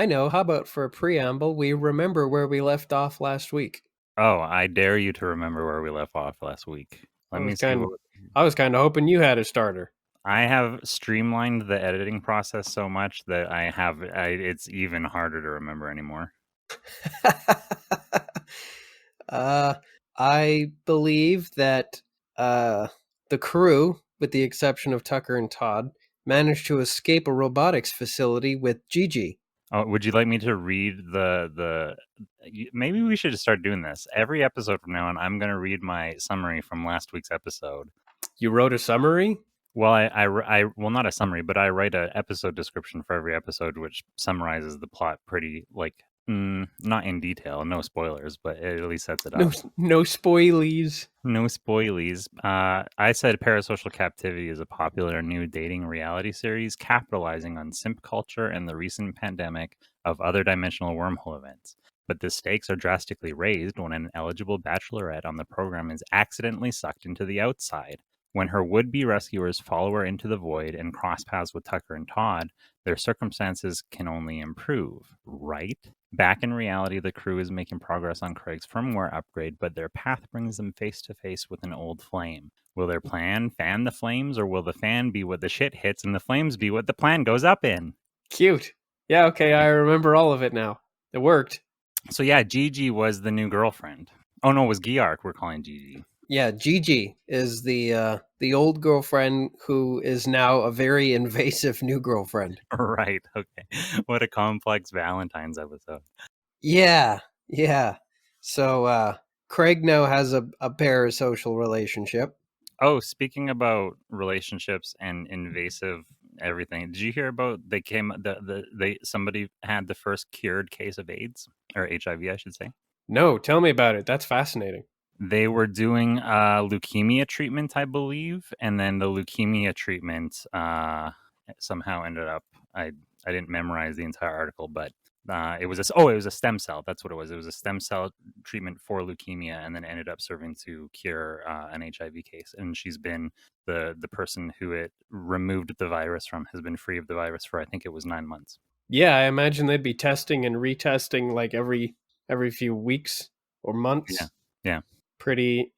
I know. How about for a preamble, we remember where we left off last week? Oh, I dare you to remember where we left off last week. I Let was me see kind what I was kind of hoping you had a starter. I have streamlined the editing process so much that it's even harder to remember anymore. uh, I believe that uh, the crew, with the exception of Tucker and Todd, managed to escape a robotics facility with Gigi. Oh, would you like me to read maybe we should start doing this. Every episode from now on, I'm going to read my summary from last week's episode. You wrote a summary? Well, well, not a summary, but I write an episode description for every episode, which summarizes the plot pretty, not in detail, no spoilers, but it at least sets it No, up. no spoilies. No spoilies. I said Parasocial Captivity is a popular new dating reality series capitalizing on simp culture and the recent pandemic of other dimensional wormhole events. But the stakes are drastically raised when an eligible bachelorette on the program is accidentally sucked into the outside. When her would-be rescuers follow her into the void and cross paths with Tucker and Todd, their circumstances can only improve, right? Back in reality, the crew is making progress on Craig's firmware upgrade, but their path brings them face to face with an old flame. Will their plan fan the flames, or will the fan be what the shit hits and the flames be what the plan goes up in? Cute. Yeah, okay, I remember all of it now. It worked. So yeah, Gigi was the new girlfriend. Oh no, it was Giark we're calling Gigi. Yeah, Gigi is the old girlfriend who is now a very invasive new girlfriend. Right, okay. What a complex Valentine's episode. Yeah, yeah. So Craig now has a parasocial relationship. Oh, speaking about relationships and invasive everything, did you hear about somebody had the first cured case of AIDS or HIV, I should say? No, tell me about it. That's fascinating. They were doing leukemia treatment, I believe, and then the leukemia treatment somehow ended up. I didn't memorize the entire article, but it was a stem cell. That's what it was. It was a stem cell treatment for leukemia, and then ended up serving to cure an HIV case. And she's been the person who it removed the virus from has been free of the virus for I think it was 9 months. Yeah, I imagine they'd be testing and retesting like every few weeks or Yeah, months. yeah. Pretty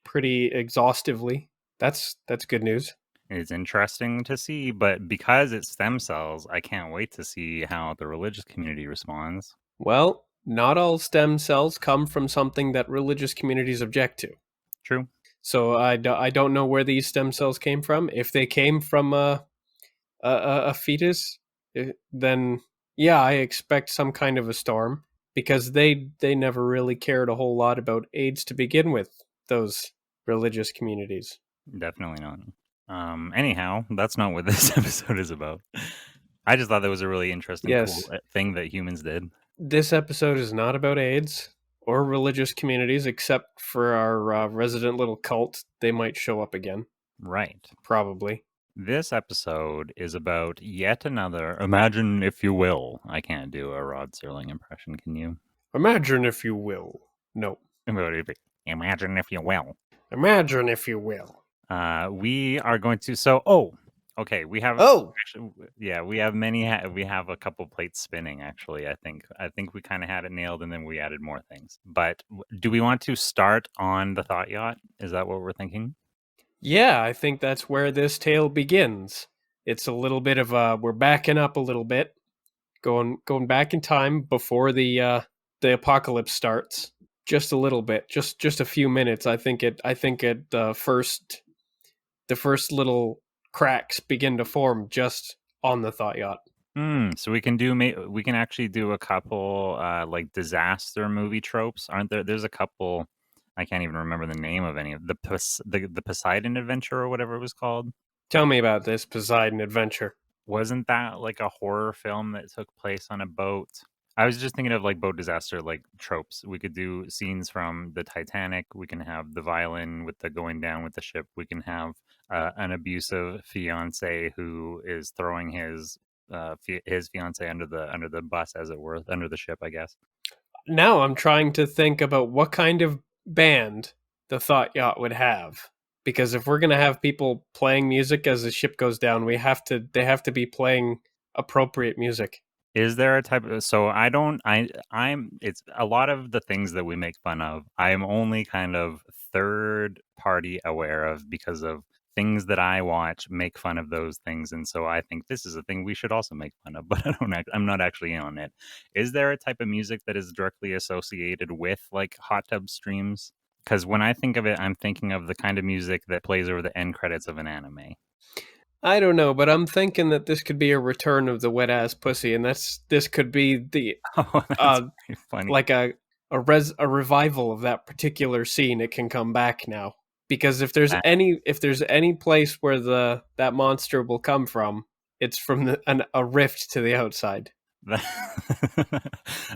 exhaustively. That's good news. It's interesting to see, but because it's stem cells, I can't wait to see how the religious community responds. Well, not all stem cells come from something that religious communities object to. True. So I don't know where these stem cells came from. If they came from a fetus, then yeah, I expect some kind of a storm because they never really cared a whole lot about AIDS to begin with. Those religious communities. Definitely not. Anyhow, that's not what this episode is about. I just thought that was a really interesting, cool Yes, thing that humans did. this episode is not about AIDS or religious communities, except for our resident little cult. They might show up again, Right. probably. This episode is about yet another. Imagine if you will. I can't do a Rod Serling impression. Can you? Imagine if you will. No. Imagine if you will. Imagine if you will. We are going to. Okay. We have. Oh, Actually, yeah, we have we have a couple plates spinning. Actually, I think we kind of had it nailed, and then we added more things. But do we want to start on the Thought Yacht? Is that what we're thinking? yeah, I think that's where this tale begins. It's a little bit of we're backing up a little bit, going back in time before the apocalypse starts. Just a little bit, just a few minutes. I think it the first little cracks begin to form just on the Thought Yacht. So we can actually do a couple like disaster movie tropes, aren't there? There's a couple. I can't even remember the name of any of the Poseidon Adventure or whatever it was called. Tell me about this Poseidon adventure. Wasn't that like a horror film that took place on a boat? I was just thinking of like boat disaster like tropes. We could do scenes from the Titanic. We can have the violin with the going down with the ship. We can have an abusive fiance who is throwing his fiance under the bus, as it were, under the ship, I guess. Now I'm trying to think about what kind of band the Thought Yacht would have. Because if we're gonna have people playing music as the ship goes down, they have to be playing appropriate music. Is there a type of so I don't I'm it's a lot of the things that we make fun of, I'm only kind of third party aware of because of things that I watch make fun of those things, and so I think this is a thing we should also make fun of, but I'm not actually in on it. Is there a type of music that is directly associated with like hot tub streams? Because when I think of it, I'm thinking of the kind of music that plays over the end credits of an anime. I don't know, but I'm thinking that this could be a return of the wet ass pussy, and this could be the Oh, that's uh very funny. like a revival of that particular scene. It can come back now because if there's any place where the that monster will come from, it's from a rift to the outside.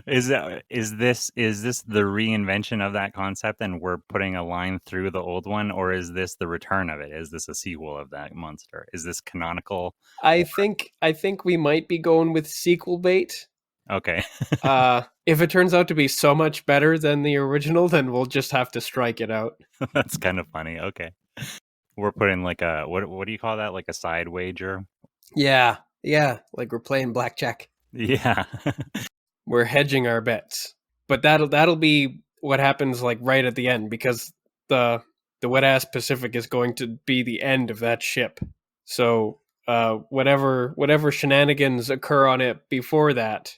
Is this the reinvention of that concept and we're putting a line through the old one, or is this the return of it? Is this a sequel of that monster? Is this canonical? I think we might be going with sequel bait. Okay. If it turns out to be so much better than the original, then we'll just have to strike it out. That's kind of funny. Okay. We're putting like a what do you call that? Like a side wager? Yeah, yeah, like we're playing blackjack. Yeah. We're hedging our bets. But that'll be what happens like right at the end because the wet ass Pacific is going to be the end of that ship. So whatever shenanigans occur on it before that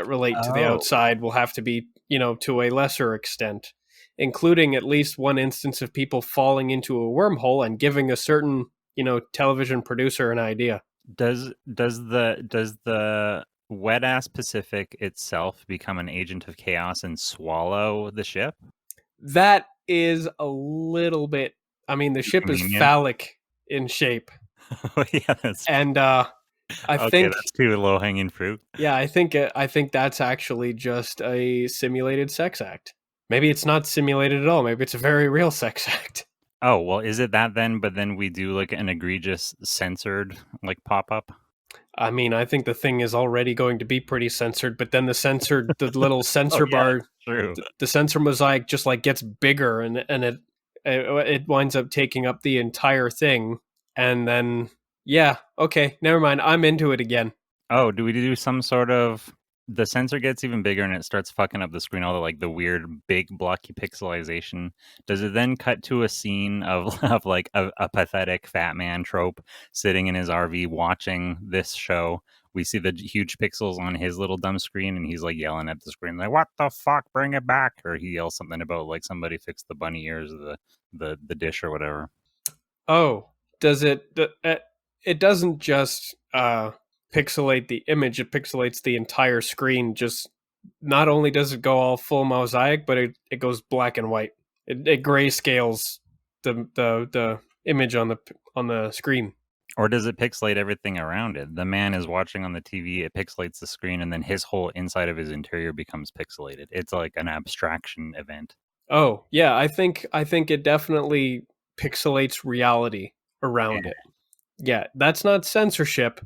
relate to the Oh. outside will have to be, to a lesser extent, including at least one instance of people falling into a wormhole and giving a certain, television producer an idea. Does the wet ass Pacific itself become an agent of chaos and swallow the ship? That is a little bit. I mean, the ship is Convenient. phallic in shape, Oh yeah, that's and I okay. think, That's too low hanging fruit. yeah, I think that's actually just a simulated sex act. Maybe it's not simulated at all. Maybe it's a very real sex act. Oh, well, is it that then? But then we do like an egregious censored like pop up. I mean, I think the thing is already going to be pretty censored, but then the little Oh censor yeah, bar, true. the sensor mosaic just like gets bigger, and it winds up taking up the entire thing, and then yeah, okay, never mind. I'm into it again. Oh, do we do some sort of the sensor gets even bigger and it starts fucking up the screen, all the weird big blocky pixelization. Does it then cut to a scene of of like a pathetic fat man trope sitting in his RV watching this show? We see the huge pixels on his little dumb screen and he's like yelling at the screen like, "What the fuck? Bring it back!" Or he yells something about like somebody fixed the bunny ears of the dish or whatever. Oh, does it? It doesn't just pixelate the image; it pixelates the entire screen. Just not only does it go all full mosaic, but it goes black and white. It grayscales the image on the screen. Or does it pixelate everything around it? The man is watching on the TV, it pixelates the screen, and then his whole inside of his interior becomes pixelated. It's like an abstraction event. Oh yeah, I think it definitely pixelates reality around it. Yeah, that's not censorship.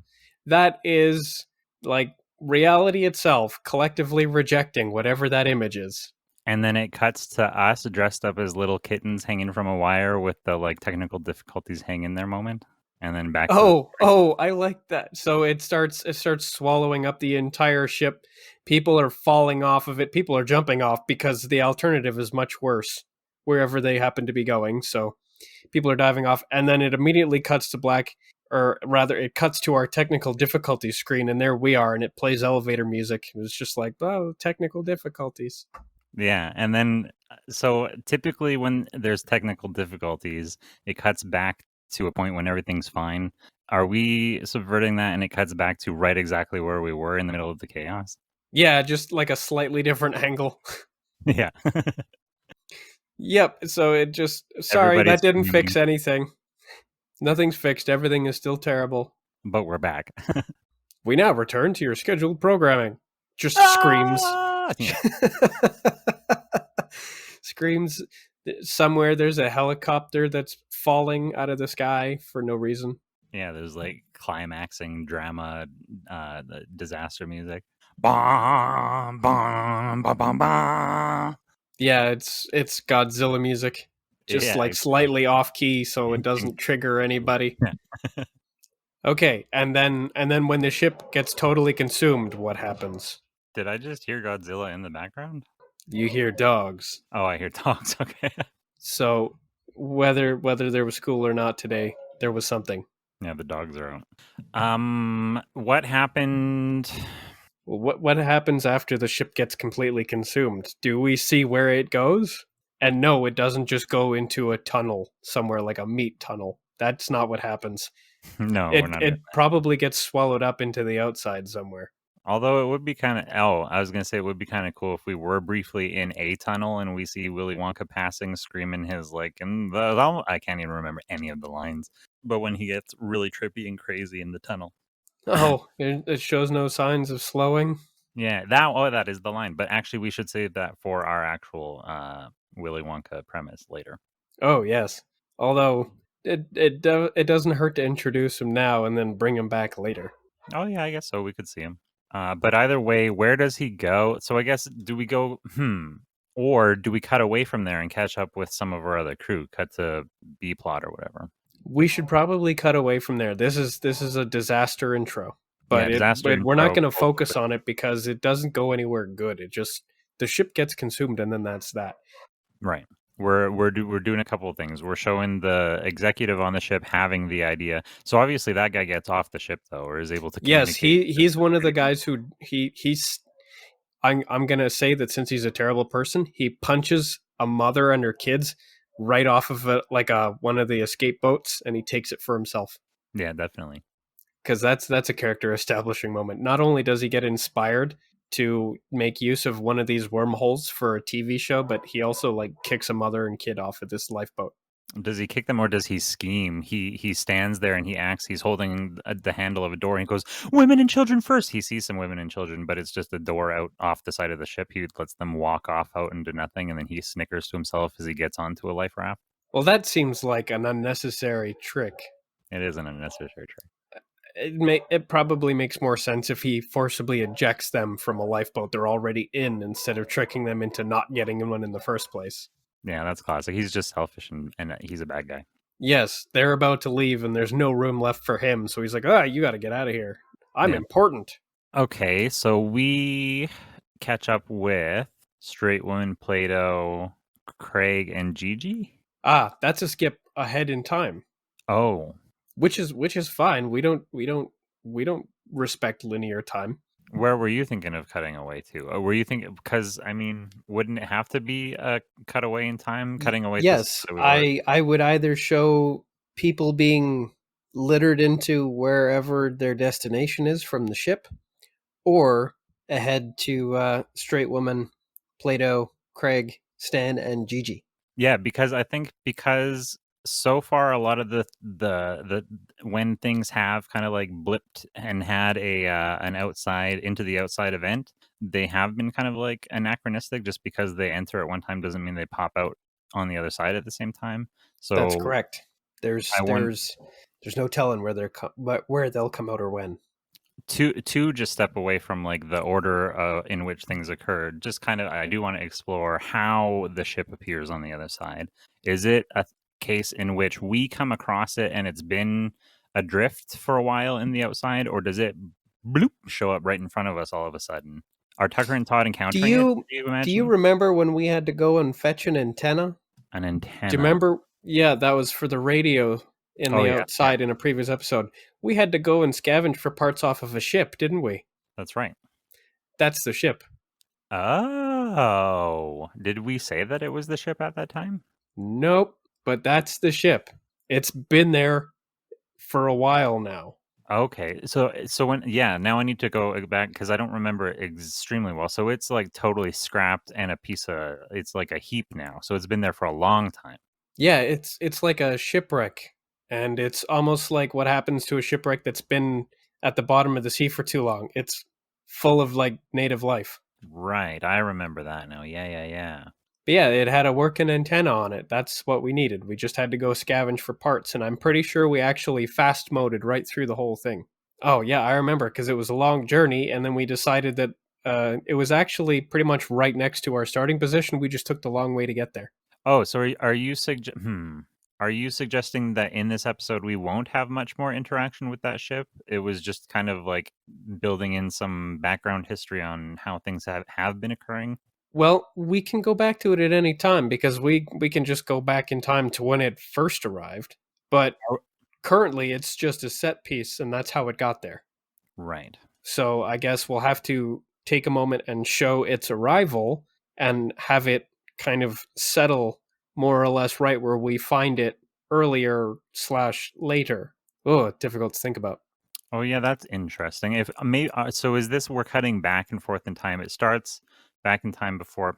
That is like reality itself collectively rejecting whatever that image is. And then it cuts to us dressed up as little kittens hanging from a wire with the like technical difficulties hang in there moment. And then back to the Oh, I like that. So it starts swallowing up the entire ship. People are falling off of it. People are jumping off because the alternative is much worse wherever they happen to be going. So people are diving off, and then it immediately cuts to black, or rather it cuts to our technical difficulties screen, and there we are, and it plays elevator music. It was just like, oh, technical difficulties. yeah. And then so typically when there's technical difficulties, it cuts back to a point when everything's fine. Are we subverting that and it cuts back to right exactly where we were in the middle of the chaos? Yeah, just like a slightly different angle. Yeah. Yep, so it just, sorry, Everybody's that didn't screaming, fix anything. Nothing's fixed, everything is still terrible. but we're back. We now return to your scheduled programming. Just screams. Ah! Yeah. Screams. Somewhere there's a helicopter that's falling out of the sky for no reason. Yeah, there's like climaxing drama, the disaster music. Bum, bum, bum, bum, bum. Yeah, it's Godzilla music. Just Yeah, like slightly off key so it doesn't trigger anybody. Okay, and then when the ship gets totally consumed, what happens? Did I just hear Godzilla in the background? You hear dogs. Oh, I hear dogs. Okay. So whether there was school or not today, there was something. Yeah, the dogs are out. What happened? Well, what happens after the ship gets completely consumed? Do we see where it goes? And no, it doesn't just go into a tunnel somewhere like a meat tunnel. That's not what happens. No, we're It not. it probably gets swallowed up into the outside somewhere. Although it would be kind of, I was gonna say it would be kind of cool if we were briefly in a tunnel and we see Willy Wonka passing, screaming his like, and I can't even remember any of the lines. But when he gets really trippy and crazy in the tunnel, Oh, it shows no signs of slowing. yeah, that is the line. But actually, we should save that for our actual Willy Wonka premise later. Oh yes. Although it doesn't hurt to introduce him now and then bring him back later. Oh yeah, I guess so. We could see him. But either way, where does he go? So I guess do we go? Or do we cut away from there and catch up with some of our other crew? Cut to B plot or whatever. We should probably cut away from there. This is a disaster intro, Yeah, disaster but we're not intro. going to focus on it because it doesn't go anywhere good. It just the ship gets consumed and then that's that. Right. We're doing a couple of things. We're showing the executive on the ship having the idea. So obviously that guy gets off the ship though, or is able to Yes, communicate. he's one of the guys who he's I'm going to say that since he's a terrible person, he punches a mother and her kids right off of one of the escape boats and he takes it for himself. Yeah, definitely. Because that's a character establishing moment. Not only does he get inspired to make use of one of these wormholes for a TV show, but he also like kicks a mother and kid off of this lifeboat. Does he kick them or does he scheme? He stands there and he acts. He's holding the handle of a door and he goes, "Women and children first." He sees some women and children, but it's just a door out off the side of the ship. He lets them walk off out into nothing, and then he snickers to himself as he gets onto a life raft. Well, that seems like an unnecessary trick. It is an unnecessary trick. It probably makes more sense if he forcibly ejects them from a lifeboat they're already in instead of tricking them into not getting in one in the first place. Yeah, that's classic. He's just selfish and he's a bad guy. Yes, they're about to leave and there's no room left for him, so he's like, you got to get out of here. I'm Yeah. important. Okay, so we catch up with Straight Woman, Plato, Craig, and Gigi. That's a skip ahead in time. Oh, Which is fine. We don't respect linear time. where were you thinking of cutting away to? Were you thinking because I mean, wouldn't it have to be a cutaway in time? Cutting away to Yes, that we've already. I would either show people being littered into wherever their destination is from the ship, or ahead to Straight Woman, Plato, Craig, Stan, and Gigi. Yeah, because I think because so far a lot of the when things have kind of like blipped and had a an outside into the outside event, they have been kind of like anachronistic. Just because they enter at one time doesn't mean they pop out on the other side at the same time. That's So correct. There's I want there's no telling where they'll come out or when. to just step away from like the order in which things occurred. Just kind of, I do want to explore how the ship appears on the other side. Is it a case in which we come across it and it's been adrift for a while in the outside, or does it bloop show up right in front of us all of a sudden? Are Tucker and Todd Do encountering it? you Do you do you imagine remember when we had to go and fetch an antenna? an Do you antenna? remember? Yeah, that was for the radio in Oh the yeah, yeah, outside in a previous episode. We had to go and scavenge for parts off of a ship, didn't we? that's right. That's the ship. Oh, did we say that it was the ship at that time? Nope, but that's the ship. It's been there for a while now. Okay, so when now I need to go back because I don't remember it extremely well. So it's like totally scrapped and it's like a heap now. So it's been there for a long time. Yeah, it's like a shipwreck, and it's almost like what happens to a shipwreck that's been at the bottom of the sea for too long. It's full of like native life. Right, I remember that now. Yeah, yeah, yeah. But yeah, it had a working antenna on it. That's what we needed. We just had to go scavenge for parts, and I'm pretty sure we actually fast moded right through the whole thing. Oh yeah, I remember because it was a long journey, and then we decided that it was actually pretty much right next to our starting position. We just took the long way to get there. Oh, so are you Are you suggesting that in this episode we won't have much more interaction with that ship? It was just kind of like building in some background history on how things have been occurring? Well, we can go back to it at any time because we can just go back in time to when it first arrived. But Oh, currently, it's just a set piece, and that's how it got there. right. So I guess we'll have to take a moment and show its arrival and have it kind of settle more or less right where we find it earlier slash later. Oh, difficult to think about. Oh yeah, that's interesting. If may so is this we're cutting back and forth in time. It starts back in time before.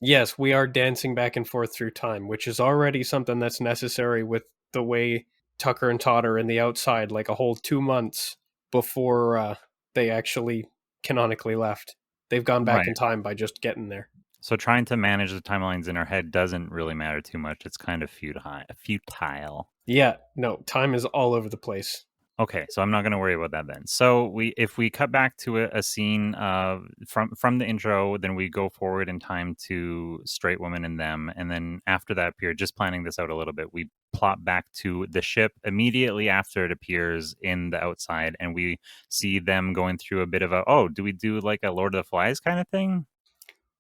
Yes, we are dancing back and forth through time, which is already something that's necessary with the way Tucker and Todd are in the outside, like a whole 2 months before they actually canonically left. They've gone back Right. in time by just getting there. So trying to manage the timelines in our head doesn't really matter too much. It's kind of futile. Yeah, no, time is all over the place. Okay, so I'm not going to worry about that then. So if we cut back to a scene from the intro, then we go forward in time to Straight Woman and Them, and then after that period, just planning this out a little bit, we plot back to the ship immediately after it appears in the outside, and we see them going through a bit of a do we do like a Lord of the Flies kind of thing?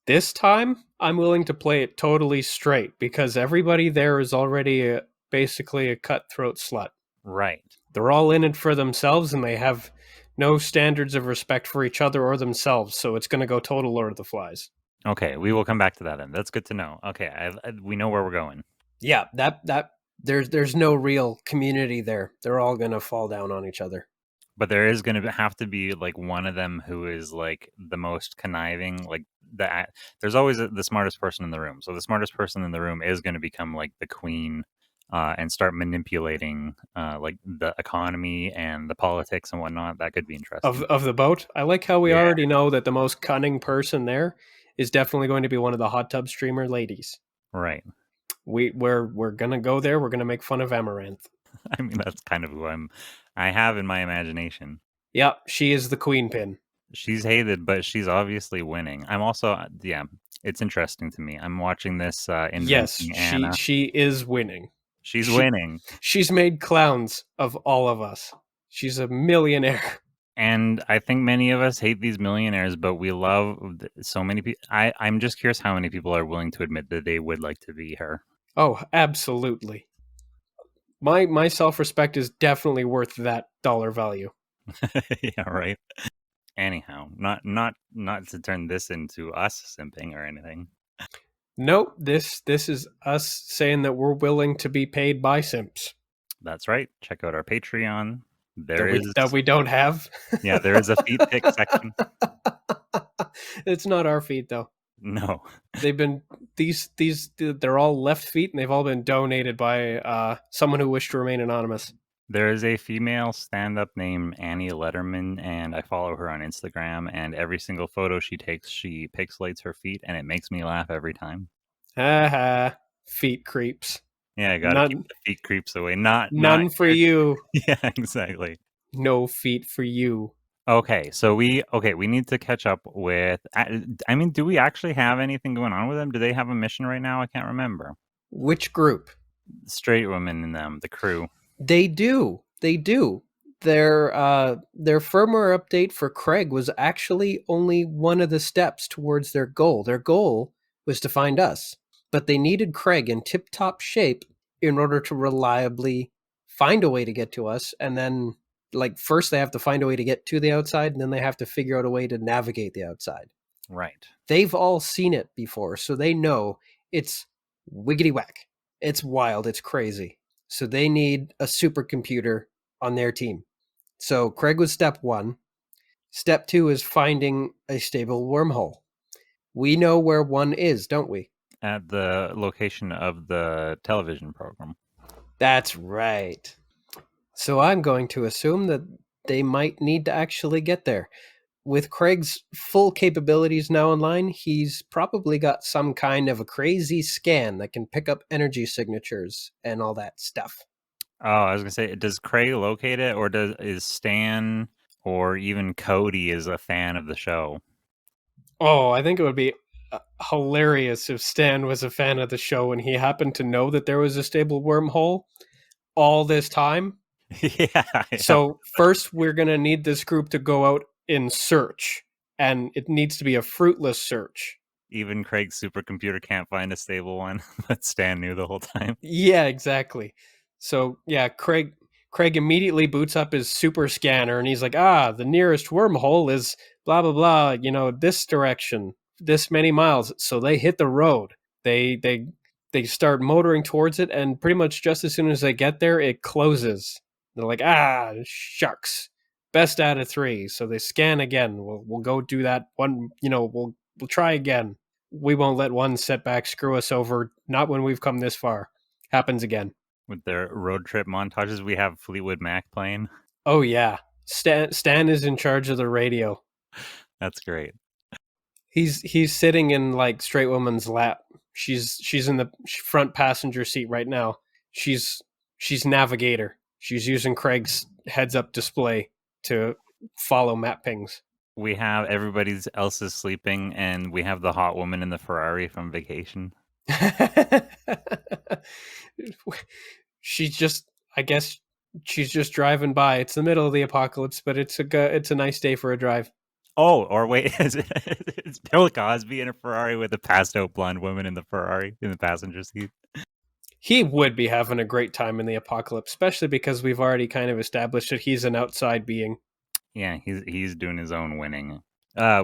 This time, I'm willing to play it totally straight because everybody there is already basically a cutthroat slut. Right. They're all in it for themselves and they have no standards of respect for each other or themselves, so it's going to go total Lord of the Flies. Okay, we will come back to that then. That's good to know. Okay, we know where we're going. Yeah, that there's no real community there. They're all going to fall down on each other. But there is going to have to be like one of them who is like the most conniving. Like there's always the smartest person in the room. So the smartest person in the room is going to become like the queen and start manipulating like the economy and the politics and whatnot. That could be interesting. Of the boat. I like how we Yeah, already know that the most cunning person there is definitely going to be one of the hot tub streamer ladies. right. We're gonna go there. We're gonna make fun of Amaranth. I mean, that's kind of who I have in my imagination. Yeah, she is the queen pin. She's hated, but she's obviously winning. I'm also, yeah, it's interesting to me. I'm watching this Yes, Inventing she Anna. she is winning. She's She winning. she's made clowns of all of us. She's a millionaire. And I think many of us hate these millionaires, but we love so many people. I'm just curious how many people are willing to admit that they would like to be her. Oh, absolutely. My self-respect is definitely worth that dollar value. Yeah, right. Anyhow, not to turn this into us simping or anything. Nope, this is us saying that we're willing to be paid by simps. That's right. Check out our Patreon. That There we is, that we don't have. yeah, there is a feet pick section. It's not our feet though. No, They've been these they're all left feet and they've all been donated by someone who wished to remain anonymous. there is a female stand-up named Annie Letterman, and I follow her on Instagram. And every single photo she takes, she pixelates her feet, and it makes me laugh every time. Ha ha. Feet creeps. Yeah, I gotta keep None the feet creeps away. Not none for you. yeah, exactly. No feet for you. Okay, so we need to catch up with. I mean, do we actually have anything going on with them? Do they have a mission right now? I can't remember. Which group? Straight women in them, the crew. They do. They do. Their firmware update for Craig was actually only one of the steps towards their goal. Their goal was to find us, but they needed Craig in tip-top shape in order to reliably find a way to get to us. And then, like, first they have to find a way to get to the outside, and then they have to figure out a way to navigate the outside. Right. They've all seen it before, so they know it's wiggity whack. It's wild. It's crazy. So they need a supercomputer on their team. So Craig was step one. Step two is finding a stable wormhole. We know where one is, don't we? At the location of the television program. That's right. So I'm going to assume that they might need to actually get there. With Craig's full capabilities now online, he's probably got some kind of a crazy scan that can pick up energy signatures and all that stuff. Oh, I was gonna say, does Craig locate it, or is Stan or even Cody is a fan of the show? Oh, I think it would be hilarious if Stan was a fan of the show and he happened to know that there was a stable wormhole all this time. Yeah, yeah. So first, we're gonna need this group to go out in search, and it needs to be a fruitless search. Even Craig's supercomputer can't find a stable one, but Stan knew the whole time. Yeah, exactly. So yeah, Craig immediately boots up his super scanner and he's like, the nearest wormhole is blah blah blah, this direction, this many miles. So they hit the road. They start motoring towards it, and pretty much just as soon as they get there, it closes. They're like, shucks. Best out of three. So they scan again. We'll go do that one, we'll try again. We won't let one setback screw us over, not when we've come this far. Happens again. With their road trip montages, we have Fleetwood Mac playing. Oh yeah. Stan is in charge of the radio. That's great. He's sitting in like straight woman's lap. She's in the front passenger seat right now. She's navigator. She's using Craig's heads up display to follow map pings. We have everybody else is sleeping, and we have the hot woman in the Ferrari from Vacation. She's just, I guess she's just driving by. It's the middle of the apocalypse, but it's a nice day for a drive. Oh, or wait, it's Bill Cosby in a Ferrari with a passed out blonde woman in the Ferrari in the passenger seat. He would be having a great time in the apocalypse, especially because we've already kind of established that he's an outside being. Yeah, he's doing his own winning.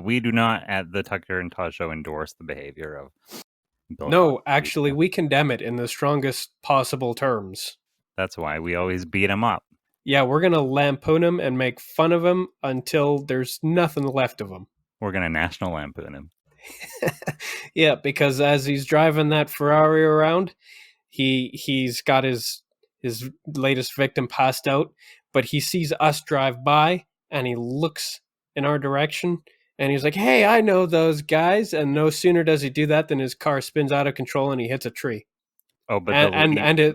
We do not at the Tucker and Todd show endorse the behavior of Bill No, Cosby. actually, we condemn it in the strongest possible terms. That's why we always beat him up. Yeah, we're going to lampoon him and make fun of him until there's nothing left of him. We're going to National Lampoon him. Yeah, because as he's driving that Ferrari around, he's got his latest victim passed out, but he sees us drive by and he looks in our direction and he's like, "Hey, I know those guys." And no sooner does he do that than his car spins out of control and he hits a tree. Oh, but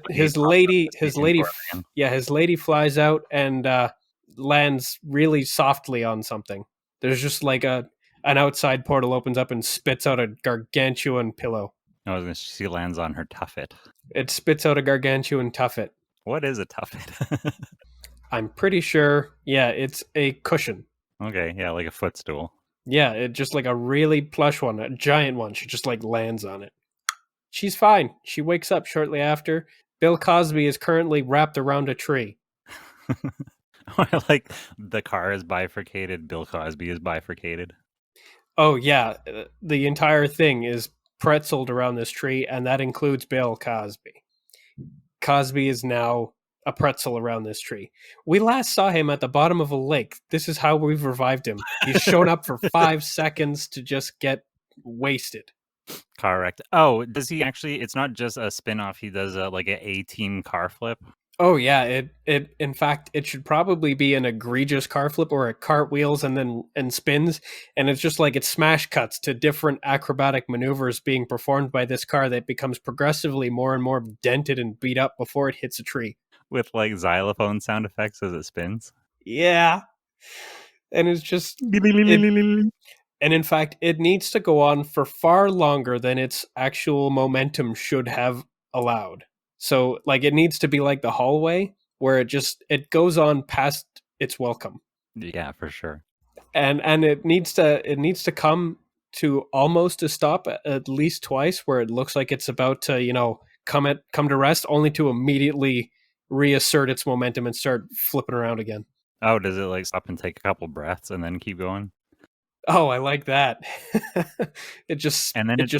His lady flies out and lands really softly on something. There's just like an outside portal opens up and spits out a gargantuan pillow. She lands on her tuffet. It spits out a gargantuan tuffet. What is a tuffet? I'm pretty sure, yeah, it's a cushion. Okay, yeah, like a footstool. Yeah, it just like a really plush one, a giant one. She just like lands on it. She's fine. She wakes up shortly after. Bill Cosby is currently wrapped around a tree. I like the car is bifurcated. Bill Cosby is bifurcated. Oh, yeah. The entire thing is pretzeled around this tree, and that includes Bill Cosby. Cosby is now a pretzel around this tree. We last saw him at the bottom of a lake. This is how we've revived him. He's shown up for 5 seconds to just get wasted. Correct. Oh, does he actually? It's not just a spin-off. He does like an A-team car flip. Oh yeah, it in fact it should probably be an egregious car flip or it cartwheels and spins, and it's just like it smash cuts to different acrobatic maneuvers being performed by this car that becomes progressively more and more dented and beat up before it hits a tree. With like xylophone sound effects as it spins. Yeah. And it's just and in fact, it needs to go on for far longer than its actual momentum should have allowed. So, like, it needs to be like the hallway where it goes on past its welcome. Yeah, for sure. And it needs to come to almost a stop at least twice, where it looks like it's about to come to rest, only to immediately reassert its momentum and start flipping around again. Oh, does it like stop and take a couple breaths and then keep going? Oh, I like that. It just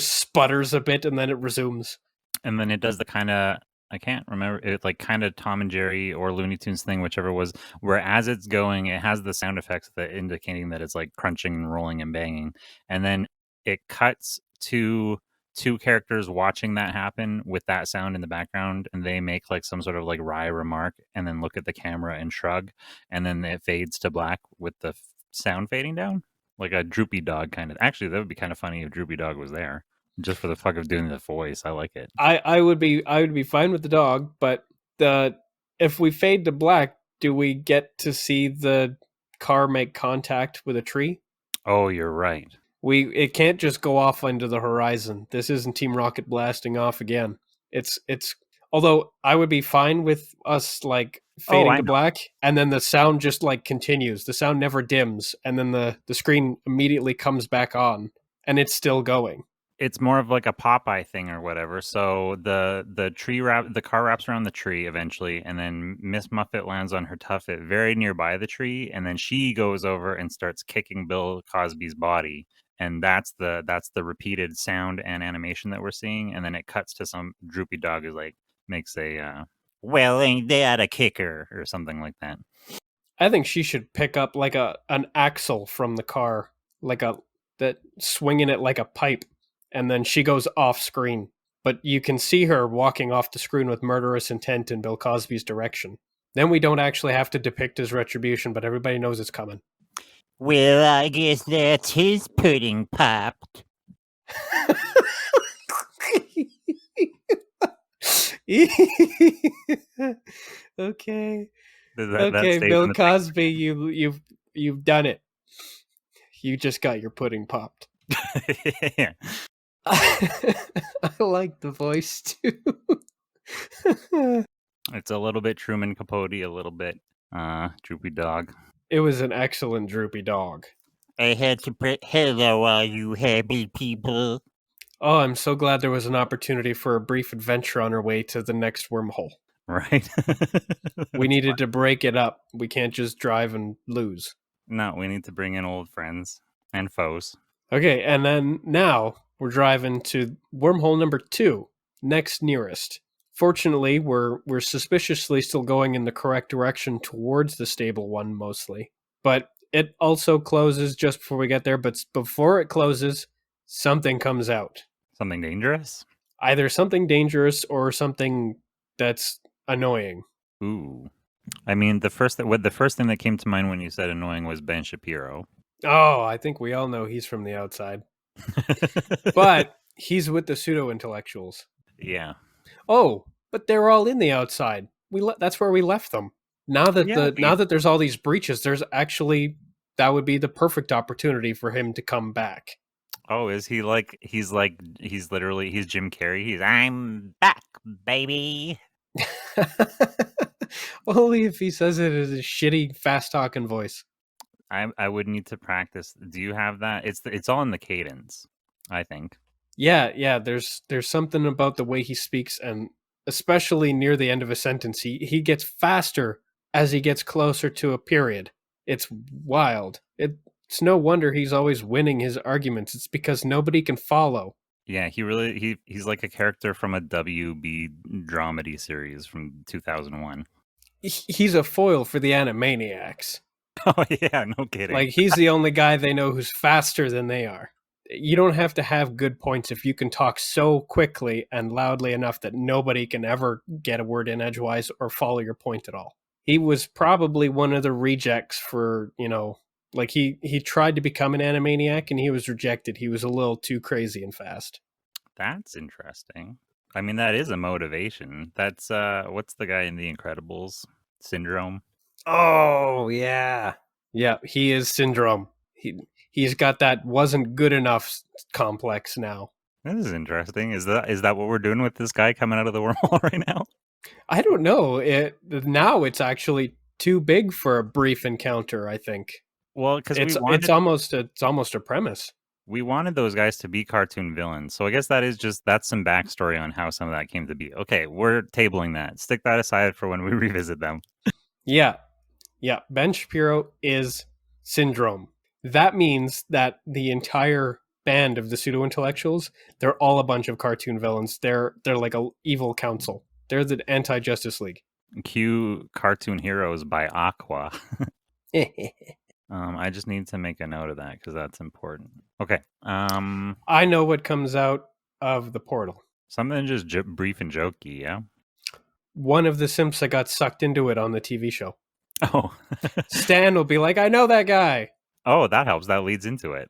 sputters a bit and then it resumes. And then it does the kind of, I can't remember, it like kind of Tom and Jerry or Looney Tunes thing, whichever was, where as it's going, it has the sound effects that indicating that it's like crunching and rolling and banging. And then it cuts to two characters watching that happen with that sound in the background, and they make like some sort of like wry remark and then look at the camera and shrug. And then it fades to black with the sound fading down. Like a Droopy Dog kind of. Actually, that would be kind of funny if Droopy Dog was there, just for the fuck of doing the voice. I like it. I would be fine with the dog, but if we fade to black, do we get to see the car make contact with a tree? Oh, you're right. It can't just go off into the horizon. This isn't Team Rocket blasting off again. It's although I would be fine with us like Oh, fading I to know. black and then the sound just like continues. The sound never dims and then the screen immediately comes back on and it's still going. It's more of like a Popeye thing or whatever. So the car wraps around the tree eventually, and then Miss Muffet lands on her tuffet very nearby the tree, and then she goes over and starts kicking Bill Cosby's body, and that's the repeated sound and animation that we're seeing, and then it cuts to some droopy dog who's like makes a well, ain't that a kicker or something like that. I think she should pick up like a an axle from the car, like a that swinging it like a pipe, and then she goes off screen. But you can see her walking off the screen with murderous intent in Bill Cosby's direction. Then we don't actually have to depict his retribution, but everybody knows it's coming. Well, I guess that's his pudding popped. Okay. That Okay, stays in Bill the Cosby, you've done it. You just got your pudding popped. yeah. I like the voice too. It's a little bit Truman Capote, a little bit Droopy Dog. It was an excellent droopy dog. I had to put hello, all you happy people. Oh, I'm so glad there was an opportunity for a brief adventure on our way to the next wormhole. Right? We needed to break it up. We can't just drive and lose. No, we need to bring in old friends and foes. Okay, and then now we're driving to wormhole number 2, next nearest. Fortunately, we're suspiciously still going in the correct direction towards the stable one mostly. But it also closes just before we get there, but before it closes, something comes out. Something dangerous? Either something dangerous or something that's annoying. Ooh. I mean, the first thing that came to mind when you said annoying was Ben Shapiro. Oh, I think we all know he's from the outside. But he's with the pseudo-intellectuals. yeah. Oh, but they're all in the outside. That's where we left them. Now that Yeah, now that there's all these breaches, there's actually that would be the perfect opportunity for him to come back. oh, is he like he's literally he's Jim Carrey. I'm back, baby. Only if he says it in a shitty, fast-talking voice. I would need to practice. Do you have that? It's all in the cadence, I think. Yeah. There's something about the way he speaks, and especially near the end of a sentence, he gets faster as he gets closer to a period. It's wild. It's no wonder he's always winning his arguments. It's because nobody can follow. Yeah, he's like a character from a WB dramedy series from 2001. He's a foil for the Animaniacs. Oh yeah, no kidding. Like he's the only guy they know who's faster than they are. You don't have to have good points if you can talk so quickly and loudly enough that nobody can ever get a word in edgewise or follow your point at all. He was probably one of the rejects for, like he tried to become an Animaniac and he was rejected. He was a little too crazy and fast. That's interesting. I mean, that is a motivation. That's what's the guy in The Incredibles? Syndrome. Oh, yeah. Yeah, he is Syndrome. He's got that wasn't good enough complex now. This is interesting. Is that what we're doing with this guy coming out of the wormhole right now? I don't know. Now it's actually too big for a brief encounter, I think. Well, because It's almost a premise. we wanted those guys to be cartoon villains. So I guess that's some backstory on how some of that came to be. Okay, we're tabling that. Stick that aside for when we revisit them. Yeah. Ben Shapiro is Syndrome. That means that the entire band of the pseudo-intellectuals, they're all a bunch of cartoon villains. They're like a evil council. They're the anti-Justice League. Cue Cartoon Heroes by Aqua. I just need to make a note of that because that's important. Okay. I know what comes out of the portal. Something just brief and jokey, yeah? One of the simps that got sucked into it on the TV show. Oh. Stan will be like, I know that guy. Oh, that helps. That leads into it.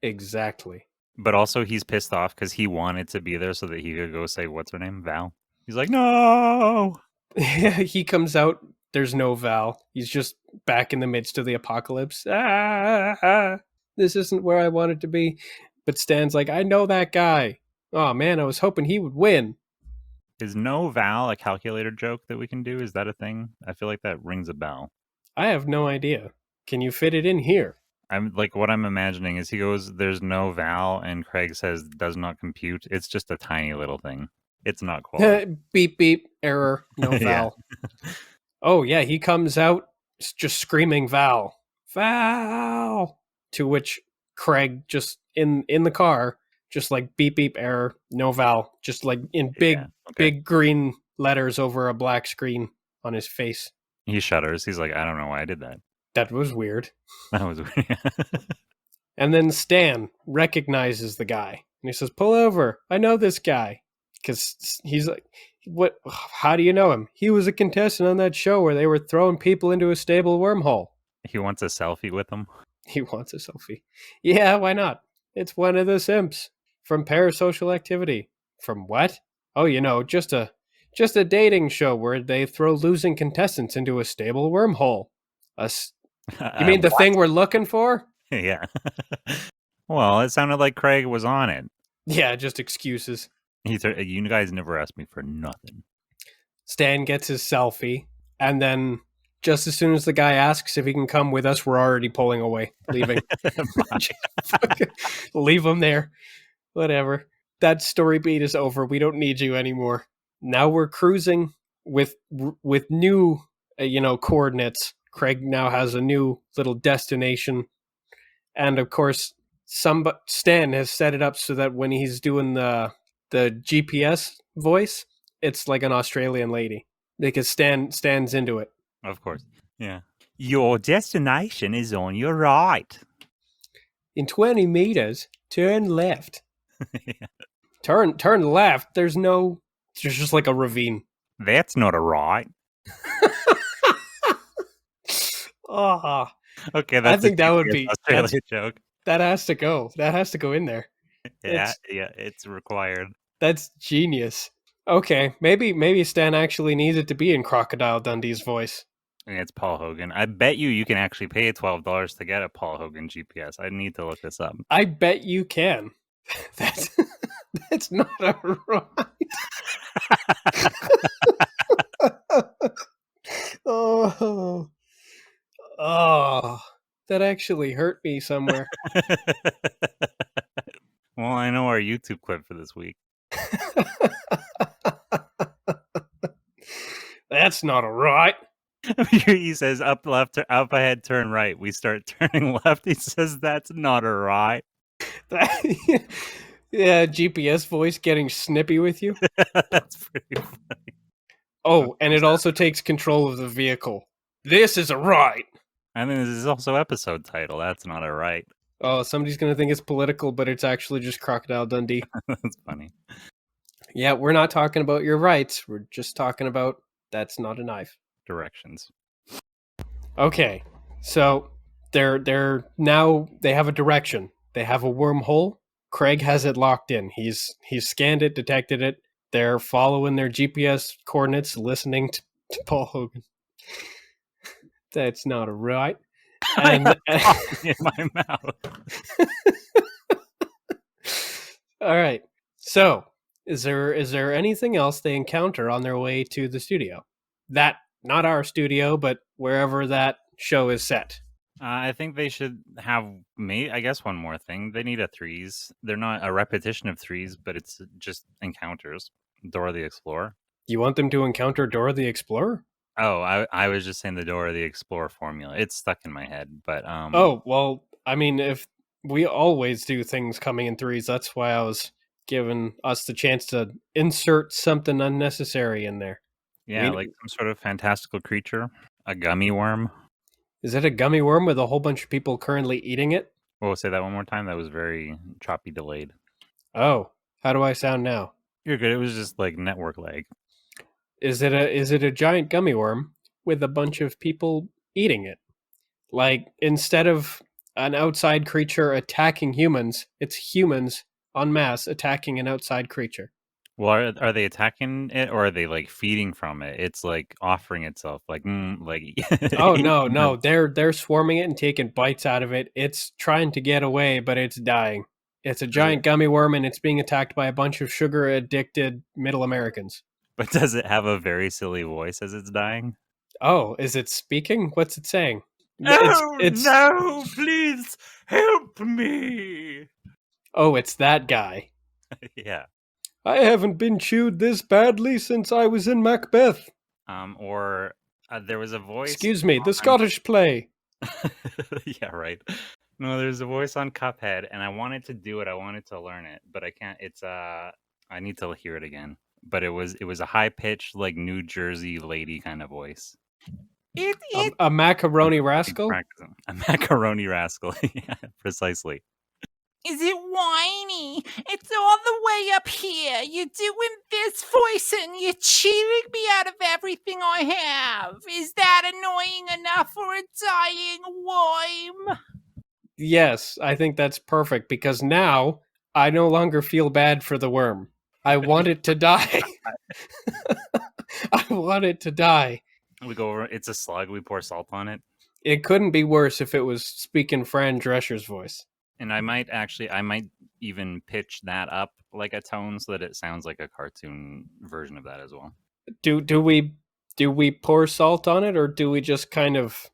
Exactly. But also he's pissed off because he wanted to be there so that he could go say, what's her name? Val. He's like, no. He comes out. There's no Val. He's just back in the midst of the apocalypse. Ah. This isn't where I wanted to be. But Stan's like, I know that guy. Oh man, I was hoping he would win. Is no val a calculator joke that we can do? Is that a thing? I feel like that rings a bell. I have no idea. Can you fit it in here? I'm like, what I'm imagining is he goes, "There's no val," and Craig says, "Does not compute." It's just a tiny little thing. It's not quality. Beep beep, error, no Yeah. Val. Oh yeah, he comes out just screaming Val. Val. To which Craig just in the car, just like beep beep, error, no Val, just like in Yeah. Okay. big green letters over a black screen on his face. He shudders. He's like, "I don't know why I did that." That was weird. That was weird. And then Stan recognizes the guy and he says, "Pull over. I know this guy." Because he's like, "What? How do you know him? He was a contestant on that show where they were throwing people into a stable wormhole." He wants a selfie with him. He wants a selfie. Yeah, why not? It's one of the simps from Parasocial Activity. From what? Oh, just a dating show where they throw losing contestants into a stable wormhole. You mean the What? thing we're looking for? Yeah. Well, it sounded like Craig was on it. Yeah, just excuses. He said, "You guys never asked me for nothing." Stan gets his selfie, and then just as soon as the guy asks if he can come with us, we're already pulling away, leaving. Leave him there. Whatever. That story beat is over. We don't need you anymore. Now we're cruising with new, coordinates. Craig now has a new little destination, and of course, Stan has set it up so that when he's doing the GPS voice, it's like an Australian lady because Stan stands into it. Of course. Yeah. Your destination is on your right. In 20 meters, turn left. Yeah. Turn left. There's just like a ravine. That's not a right. Oh, Okay, that's I think that would be Australia joke. that has to go. That has to go in there. Yeah, it's required. That's genius. Okay, maybe Stan actually needed to be in Crocodile Dundee's voice. And it's Paul Hogan. I bet you can actually pay $12 to get a Paul Hogan GPS. I need to look this up. I bet you can. That's not a right. Oh, that actually hurt me somewhere. Well, I know our YouTube clip for this week. That's not a right. He says up left, up ahead, turn right. We start turning left. He says that's not a right. Yeah, GPS voice getting snippy with you. That's pretty funny. Oh, and it also takes control of the vehicle. This is a right. I mean, this is also episode title. That's not a right. Oh, somebody's going to think it's political, but it's actually just Crocodile Dundee. That's funny. Yeah, we're not talking about your rights. We're just talking about that's not a knife. Directions. Okay, so they're now they have a direction. They have a wormhole. Craig has it locked in. He's scanned it, detected it. They're following their GPS coordinates, listening to Paul Hogan. That's not a right. And in my mouth. All right. So, is there anything else they encounter on their way to the studio? That not our studio, but wherever that show is set. I think they should have I guess one more thing. They need a threes. They're not a repetition of threes, but it's just encounters. Dora the Explorer. You want them to encounter Dora the Explorer? Oh, I was just saying the Dora the Explorer formula. It's stuck in my head, but Oh, well, I mean, if we always do things coming in threes, that's why I was giving us the chance to insert something unnecessary in there. Yeah, like some sort of fantastical creature, a gummy worm. Is it a gummy worm with a whole bunch of people currently eating it? Oh, say that one more time. That was very choppy delayed. Oh, how do I sound now? You're good. It was just like network lag. Is it a giant gummy worm with a bunch of people eating it? Like instead of an outside creature attacking humans, it's humans en masse attacking an outside creature. Well, are they attacking it or are they like feeding from it? It's like offering itself, like like Oh no, no, they're swarming it and taking bites out of it. It's trying to get away, but it's dying. It's a Does it, giant gummy worm and it's being attacked by a bunch of sugar addicted middle Americans. but does it have a very silly voice as it's dying? Oh, is it speaking? What's it saying? Oh It's no! Please help me! oh, it's that guy. Yeah. I haven't been chewed this badly since I was in Macbeth. Or there was a voice Excuse me, the on. Scottish play. Yeah, right. No, there's a voice on Cuphead, and I wanted to do it. I wanted to learn it, but I can't. It's I need to hear it again. But it was a high pitched like New Jersey lady kind of voice. It A macaroni big rascal? practice. A macaroni rascal. Yeah, precisely. Is it whiny? It's all the way up here. You're doing this voice and you're cheating me out of everything I have. Is that annoying enough for a dying worm? Yes, I think that's perfect because now I no longer feel bad for the worm. I want it to die. I want it to die. We go over. It's a slug. We pour salt on it. It couldn't be worse if it was speaking Fran Drescher's voice. And I might even pitch that up like a tone so that it sounds like a cartoon version of that as well. Do we pour salt on it or do we just kind of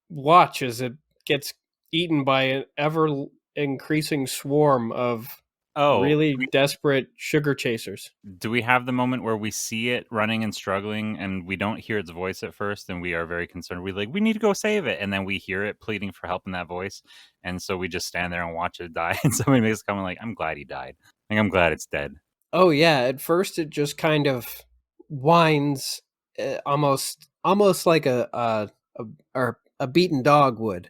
watch as it gets eaten by an ever increasing swarm of Oh, really desperate sugar chasers? do we have the moment where we see it running and struggling and we don't hear its voice at first and we are very concerned? We need to go save it. And then we hear it pleading for help in that voice. And so we just stand there and watch it die. And somebody makes a comment like, I'm glad he died. Like, I'm glad it's dead. Oh yeah, at first it just kind of whines, almost like a beaten dog would.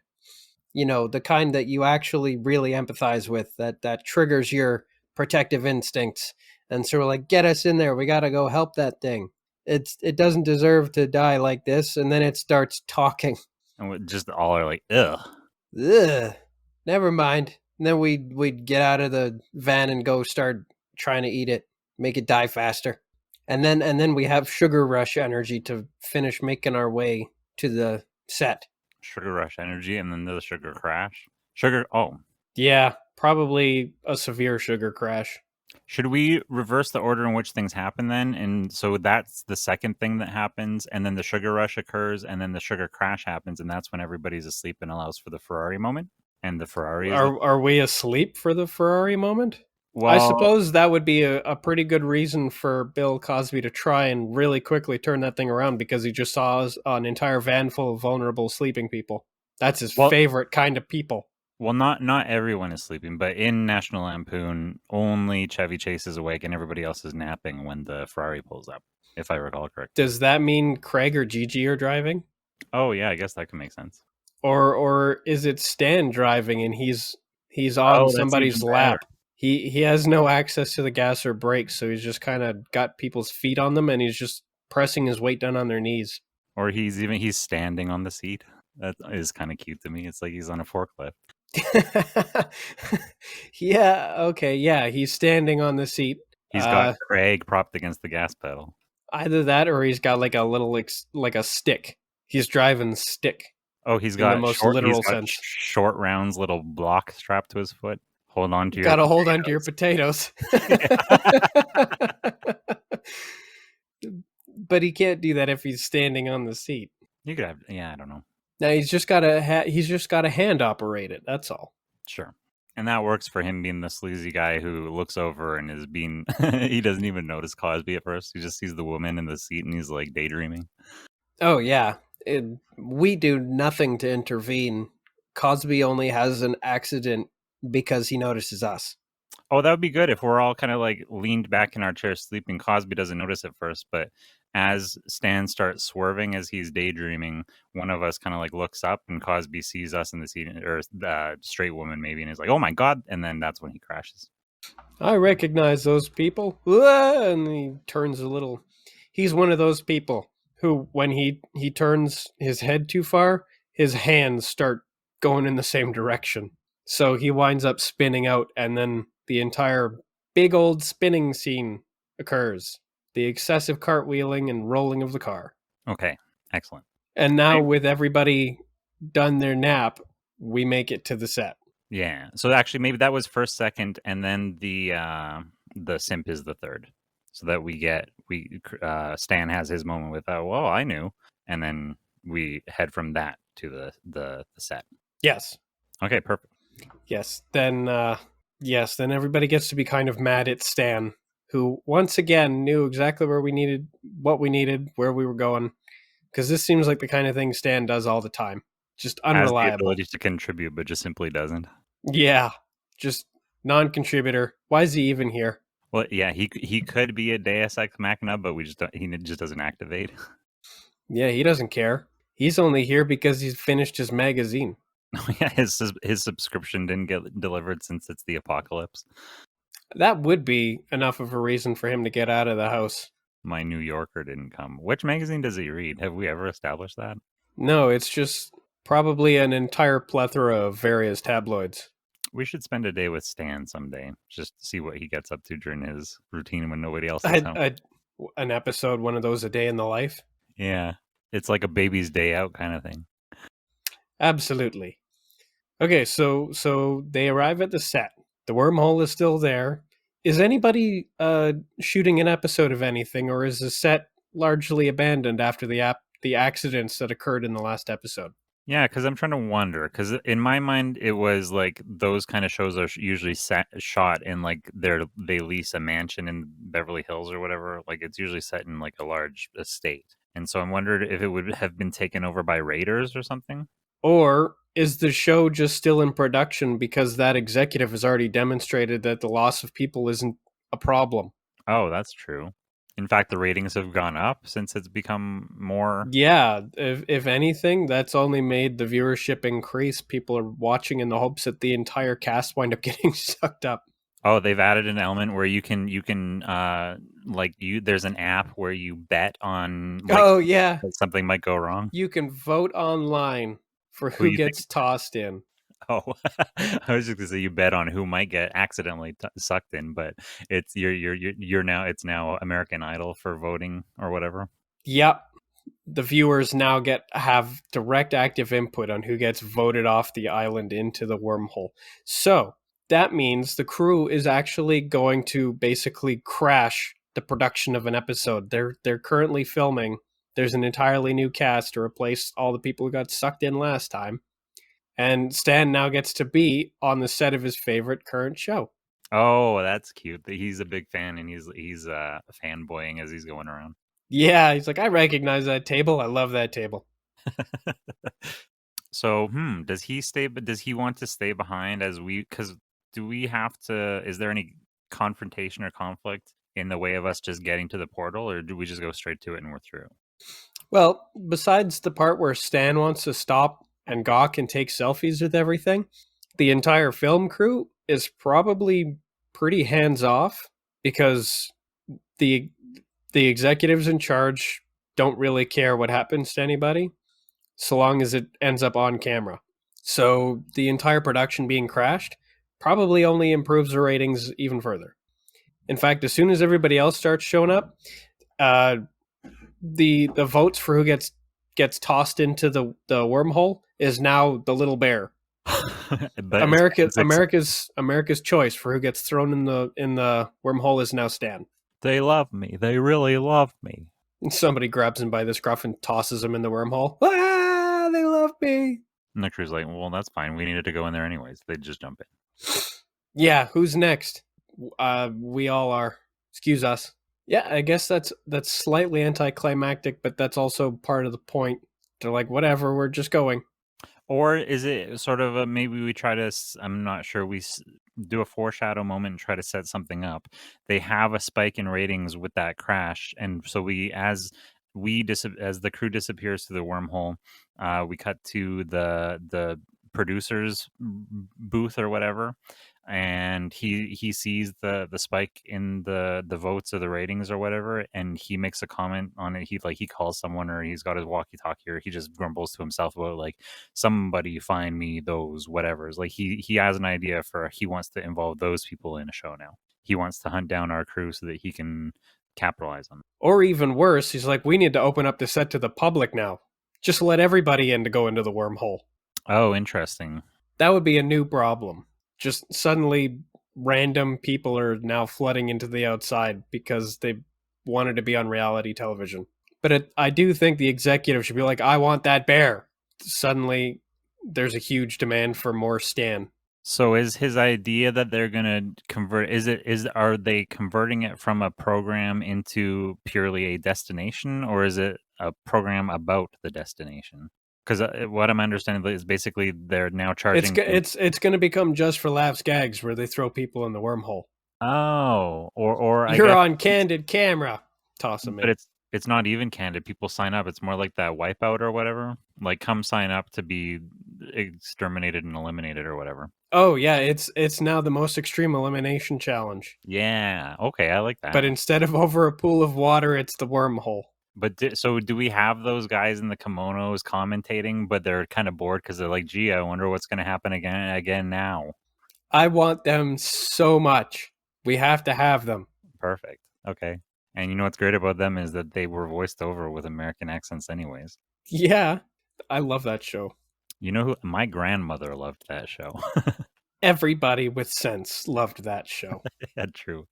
You know, the kind that you actually really empathize with, that triggers your protective instincts, and sort of like, get us in there. We got to go help that thing. It doesn't deserve to die like this, and then it starts talking. And we just all are like, ugh. Ugh, never mind. And then we'd get out of the van and go start trying to eat it, make it die faster. And then we have sugar rush energy to finish making our way to the set. Sugar rush energy and then the sugar crash. Sugar. Oh, Yeah, probably a severe sugar crash. should we reverse the order in which things happen then? And so that's the second thing that happens, and then the sugar rush occurs, and then the sugar crash happens, and that's when everybody's asleep and allows for the Ferrari moment. And the Ferrari is Are we asleep for the Ferrari moment? I well, suppose that would be a pretty good reason for Bill Cosby to try and really quickly turn that thing around because he just saw an entire van full of vulnerable sleeping people. That's his Well- favorite kind of people. well, not everyone is sleeping, but in National Lampoon, only Chevy Chase is awake, and everybody else is napping when the Ferrari pulls up, if I recall correctly. Does that mean Craig or Gigi are driving? Oh yeah, I guess that can make sense. Or is it Stan driving and he's on Oh, that's somebody's even better. lap? He has no access to the gas or brakes, so he's just kind of got people's feet on them and he's just pressing his weight down on their knees. Or he's standing on the seat. That is kind of cute to me. It's like he's on a forklift. Yeah, okay, yeah, he's standing on the seat. He's got Craig propped against the gas pedal. Either that or he's got like a little like a stick. He's driving the stick. Oh, he's In got the most short, literal he's got sense. short rounds, little block strapped to his foot. Hold on to your. Got to hold onto your potatoes. But he can't do that if he's standing on the seat. You could have, yeah, I don't know. Now he's just got to hand operate it. That's all. Sure. And that works for him being the sleazy guy who looks over and is being, he doesn't even notice Cosby at first. He just sees the woman in the seat and he's like daydreaming. Oh yeah, we do nothing to intervene. Cosby only has an accident because he notices us. Oh, that would be good if we're all kind of like leaned back in our chairs sleeping. Cosby doesn't notice at first, but as Stan starts swerving as he's daydreaming, one of us kind of like looks up and Cosby sees us in the seat, or the straight woman maybe, and is like, "Oh my god!" And then that's when he crashes. I recognize those people. And he turns a little. He's one of those people who, when he turns his head too far, his hands start going in the same direction. So he winds up spinning out, and then the entire big old spinning scene occurs. The excessive cartwheeling and rolling of the car. Okay, excellent. And now, Right. with everybody done their nap, we make it to the set. Yeah. So actually, maybe that was first, second, and then the simp is the third. So that Stan has his moment with, oh, well, I knew, and then we head from that to the set. Yes. Okay, perfect. Yes. Then everybody gets to be kind of mad at Stan, who once again knew exactly what we needed, where we were going. Because this seems like the kind of thing Stan does all the time. Just Has the unreliable. ability to contribute, but just simply doesn't. Yeah. Just non-contributor. Why is he even here? Well, yeah, he could be a Deus Ex Machina, but he just doesn't activate. Yeah, he doesn't care. He's only here because he's finished his magazine. Yeah, his subscription didn't get delivered since it's the apocalypse. That would be enough of a reason for him to get out of the house. My New Yorker didn't come. Which magazine does he read? Have we ever established that? No, it's just probably an entire plethora of various tabloids. We should spend a day with Stan someday, just to see what he gets up to during his routine when nobody else is home. An episode, one of those a day in the life? Yeah, it's like a baby's day out kind of thing. Absolutely. Okay, so they arrive at the set. The wormhole is still there. Is anybody shooting an episode of anything, or is the set largely abandoned after the accidents that occurred in the last episode? Yeah, because I'm trying to wonder. Because in my mind, it was like those kind of shows are usually shot in like they lease a mansion in Beverly Hills or whatever. Like it's usually set in like a large estate. And so I'm wondering if it would have been taken over by raiders or something. Or is the show just still in production because that executive has already demonstrated that the loss of people isn't a problem? Oh, that's true. In fact, the ratings have gone up since it's become more. Yeah, if anything, that's only made the viewership increase. People are watching in the hopes that the entire cast wind up getting sucked up. Oh, they've added an element where you can there's an app where you bet on yeah, that something might go wrong. You can vote online for who gets tossed in. Oh, I was just gonna say you bet on who might get accidentally sucked in, but it's it's now American Idol for voting or whatever. Yep, the viewers now have direct active input on who gets voted off the island into the wormhole. So that means the crew is actually going to basically crash the production of an episode. They're currently filming. There's an entirely new cast to replace all the people who got sucked in last time. And Stan now gets to be on the set of his favorite current show. Oh, that's cute. He's a big fan, and he's fanboying as he's going around. Yeah, he's like, I recognize that table. I love that table. So, does he stay? But does he want to stay behind because do we have to? Is there any confrontation or conflict in the way of us just getting to the portal, or do we just go straight to it and we're through? Well, besides the part where Stan wants to stop and gawk and take selfies with everything, the entire film crew is probably pretty hands off because the executives in charge don't really care what happens to anybody so long as it ends up on camera. So the entire production being crashed probably only improves the ratings even further. In fact, as soon as everybody else starts showing up, the votes for who gets tossed into the wormhole is now the little bear. America's choice for who gets thrown in the wormhole is now Stan. They love me. They really love me. And somebody grabs him by the scruff and tosses him in the wormhole. Ah, they love me. And the crew's like, well, that's fine. We needed to go in there anyways. They just jump in. Yeah, who's next? We all are. Excuse us. Yeah, I guess that's slightly anticlimactic, but that's also part of the point. They're like, whatever, we're just going. Or is it sort of maybe we try to, I'm not sure, we do a foreshadow moment and try to set something up. They have a spike in ratings with that crash. And so as the crew disappears through the wormhole, we cut to the producer's booth or whatever. And he sees the spike in the votes or the ratings or whatever, and he makes a comment on it. He calls someone, or he's got his walkie-talkie, or he just grumbles to himself about like, somebody find me those whatevers. Like he has an idea for he wants to involve those people in a show now. he wants to hunt down our crew so that he can capitalize on it. Or even worse, he's like, we need to open up the set to the public now. Just let everybody in to go into the wormhole. Oh, interesting. That would be a new problem. Just suddenly random people are now flooding into the outside because they wanted to be on reality television. But I do think the executive should be like, I want that bear. Suddenly, there's a huge demand for more Stan. So is his idea that they're gonna convert? Are they converting it from a program into purely a destination, or is it a program about the destination? Because what I'm understanding is basically they're now charging. It's going to become just for laughs gags where they throw people in the wormhole. Oh, or I You're guess on candid camera. Toss them but in. it's not even candid. People sign up. It's more like that wipeout or whatever. Like, come sign up to be exterminated and eliminated or whatever. Oh yeah, it's now the most extreme elimination challenge. Yeah. Okay, I like that. But instead of over a pool of water, it's the wormhole. But so do we have those guys in the kimonos commentating, but they're kind of bored because they're like, gee, I wonder what's going to happen again now. I want them so much. We have to have them. Perfect. Okay. And you know what's great about them is that they were voiced over with American accents anyways. Yeah, I love that show. You know who? My grandmother loved that show. Everybody with sense loved that show. Yeah, true.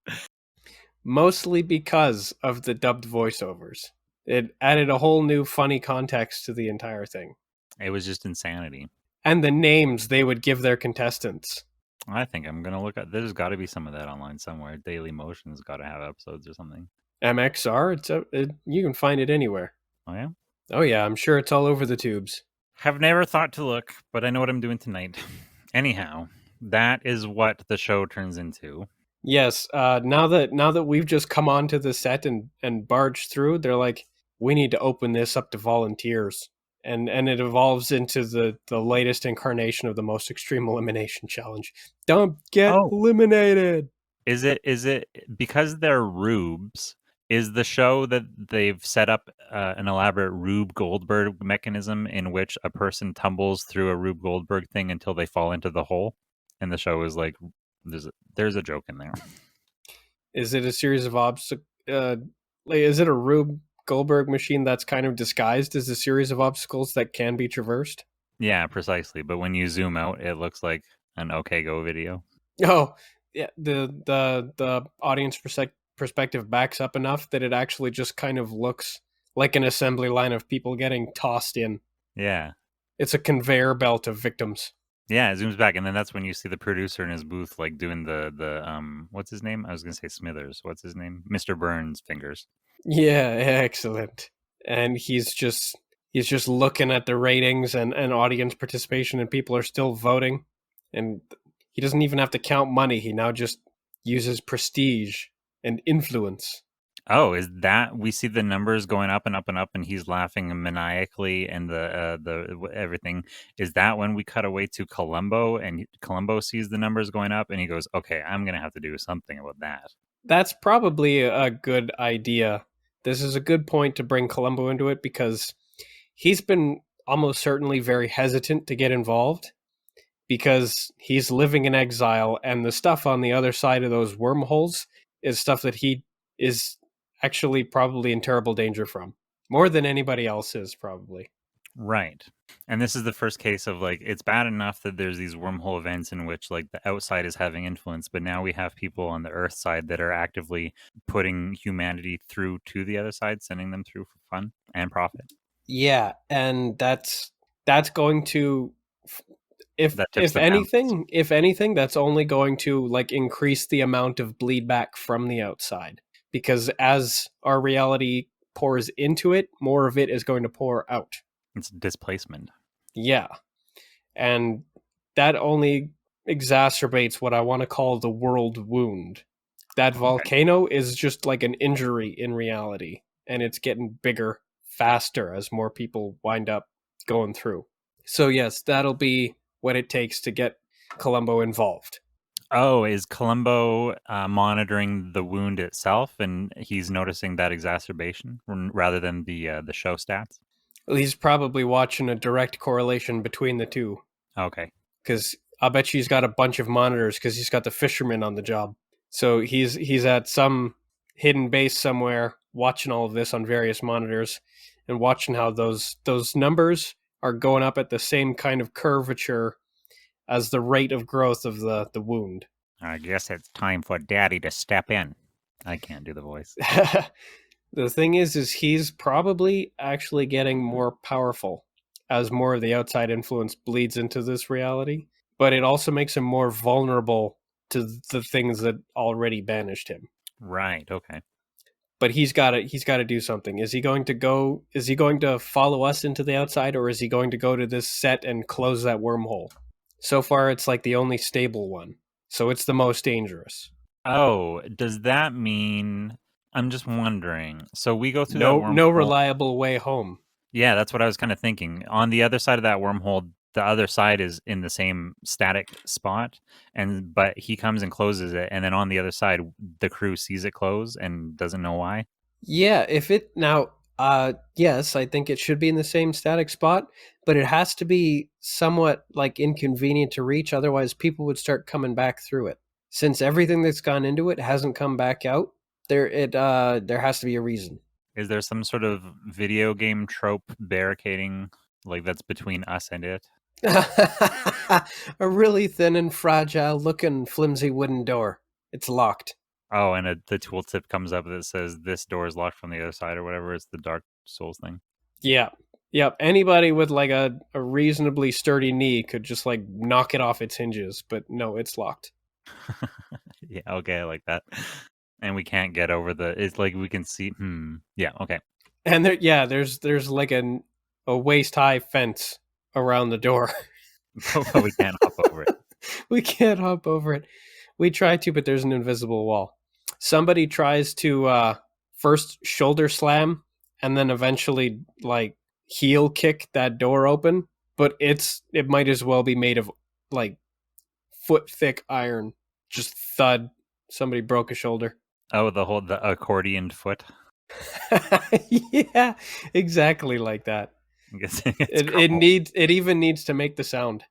Mostly because of the dubbed voiceovers. It added a whole new funny context to the entire thing. It was just insanity. And the names they would give their contestants. I think I'm going to look at... There's got to be some of that online somewhere. Daily Motion's got to have episodes or something. MXR, you can find it anywhere. Oh, yeah? Oh, yeah, I'm sure it's all over the tubes. Have never thought to look, but I know what I'm doing tonight. Anyhow, that is what the show turns into. Yes, now that we've just come onto the set and barged through, they're like, we need to open this up to volunteers. And it evolves into the latest incarnation of the most extreme elimination challenge. Don't get eliminated. Is it because they're rubes? Is the show that they've set up an elaborate Rube Goldberg mechanism in which a person tumbles through a Rube Goldberg thing until they fall into the hole? And the show is like, there's a joke in there. Is it a series of obstacles? Is it a Rube Goldberg machine that's kind of disguised as a series of obstacles that can be traversed? Yeah, precisely. But when you zoom out, it looks like an OK Go video. Oh, yeah. The audience perspective backs up enough that it actually just kind of looks like an assembly line of people getting tossed in. Yeah. It's a conveyor belt of victims. Yeah, it zooms back, and then that's when you see the producer in his booth, like doing the what's his name? I was gonna say Smithers. What's his name? Mr. Burns fingers. Yeah, excellent. And he's just looking at the ratings and audience participation, and people are still voting. And he doesn't even have to count money. He now just uses prestige and influence. Oh, is that we see the numbers going up and up and up, and he's laughing maniacally, and the everything. Is that when we cut away to Columbo, and Columbo sees the numbers going up, and he goes, "Okay, I'm gonna have to do something about that." That's probably a good idea. This is a good point to bring Columbo into it because he's been almost certainly very hesitant to get involved because he's living in exile, and the stuff on the other side of those wormholes is stuff that he is actually probably in terrible danger from. More than anybody else is, probably. Right. And this is the first case of, like, it's bad enough that there's these wormhole events in which, like, the outside is having influence, but now we have people on the Earth side that are actively putting humanity through to the other side, sending them through for fun and profit. Yeah, and that's going to... If anything, that's only going to, like, increase the amount of bleed back from the outside. Because as our reality pours into it, more of it is going to pour out. It's displacement. Yeah. And that only exacerbates what I want to call the world wound. That volcano is just like an injury in reality. And it's getting bigger faster as more people wind up going through. So yes, that'll be what it takes to get Columbo involved. Oh, is Columbo monitoring the wound itself, and he's noticing that exacerbation rather than the show stats? Well, he's probably watching a direct correlation between the two. Okay. Because I'll bet you he's got a bunch of monitors because he's got the fisherman on the job. So he's at some hidden base somewhere, watching all of this on various monitors, and watching how those numbers are going up at the same kind of curvature as the rate of growth of the wound. I guess it's time for Daddy to step in. I can't do the voice. The thing is he's probably actually getting more powerful as more of the outside influence bleeds into this reality, but it also makes him more vulnerable to the things that already banished him. Right. Okay. But he's got to do something. Is he going to follow us into the outside, or is he going to go to this set and close that wormhole? So far it's like the only stable one. So it's the most dangerous. Oh, does that mean I'm just wondering. So we go through that No wormhole. reliable way home. Yeah, that's what I was kind of thinking. On the other side of that wormhole, the other side is in the same static spot, but he comes and closes it, and then on the other side, the crew sees it close and doesn't know why. Yeah, yes, I think it should be in the same static spot, but it has to be somewhat like inconvenient to reach, otherwise people would start coming back through it. Since everything that's gone into it hasn't come back out, there has to be a reason. Is there some sort of video game trope barricading like that's between us and it? A really thin and fragile looking flimsy wooden door. It's locked. Oh, and the tooltip comes up that says this door is locked from the other side or whatever. It's the Dark Souls thing. Yeah. Yep. Anybody with like a reasonably sturdy knee could just like knock it off its hinges, but no, it's locked. Yeah, okay, I like that. And we can't get over it's like we can see yeah, okay. And there's like a waist high fence around the door. But we can't hop over it. We can't hop over it. We try to, but there's an invisible wall. Somebody tries to first shoulder slam and then eventually like heel kick that door open, but it might as well be made of like foot thick iron. Just thud. Somebody broke a shoulder. Oh, the accordion foot. Yeah, exactly like that. I'm guessing It even needs to make the sound.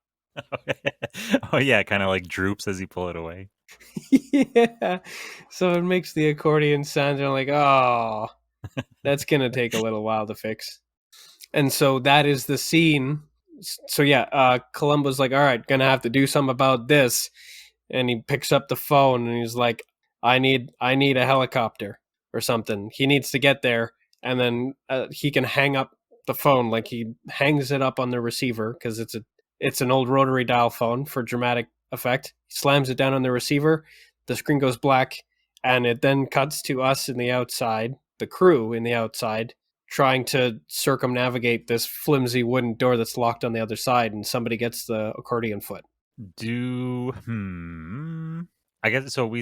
Oh yeah, kind of like droops as you pull it away. Yeah, so it makes the accordion sound. And I'm like, oh, that's gonna take a little while to fix. And so that is the scene. So yeah, Columbo's like, all right, gonna have to do something about this. And he picks up the phone and he's like, I need a helicopter or something. He needs to get there, and then he can hang up the phone. Like he hangs it up on the receiver because it's an old rotary dial phone for dramatic effect. He slams it down on the receiver. The screen goes black, and it then cuts to us in the outside, the crew in the outside, trying to circumnavigate this flimsy wooden door that's locked on the other side, and somebody gets the accordion foot. I guess so.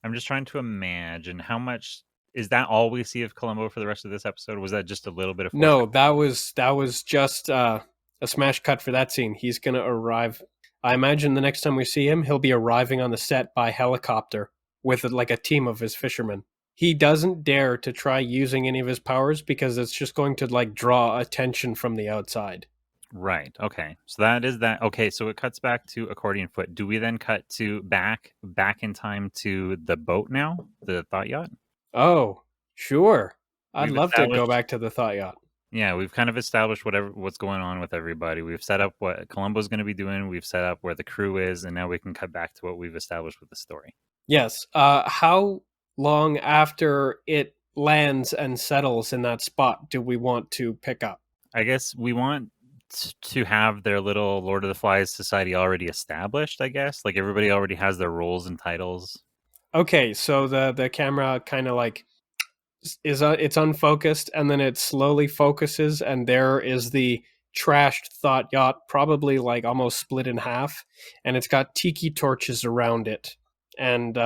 I'm just trying to imagine how much is that all we see of Columbo for the rest of this episode? Was that just a little bit of? No, that was just a smash cut for that scene. He's gonna arrive. I imagine the next time we see him, he'll be arriving on the set by helicopter with like a team of his fishermen. He doesn't dare to try using any of his powers because it's just going to like draw attention from the outside. Right. Okay. So that is that. Okay. So it cuts back to accordion foot. Do we then cut to back in time to the boat now, the THOT Yacht? Oh, sure. I'd We've love to go back to the THOT Yacht. Yeah, we've kind of established what's going on with everybody. We've set up what Columbo's going to be doing. We've set up where the crew is, and now we can cut back to what we've established with the story. Yes. How long after it lands and settles in that spot do we want to pick up? I guess we want to have their little Lord of the Flies society already established, I guess. Like everybody already has their roles and titles. Okay, so the camera kind of like it's unfocused, and then it slowly focuses, and there is the trashed THOT Yacht, probably like almost split in half, and it's got tiki torches around it. And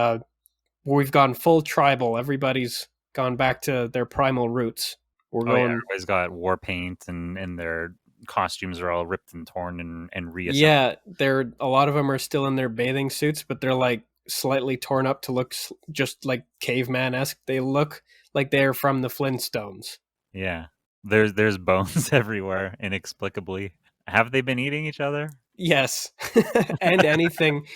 we've gone full tribal. Everybody's gone back to their primal roots. Everybody's got war paint, and their costumes are all ripped and torn and reassembled. Yeah, a lot of them are still in their bathing suits, but they're like slightly torn up to look just like caveman-esque. They look like they're from the Flintstones. Yeah, there's bones everywhere inexplicably. Have they been eating each other? Yes, and anything,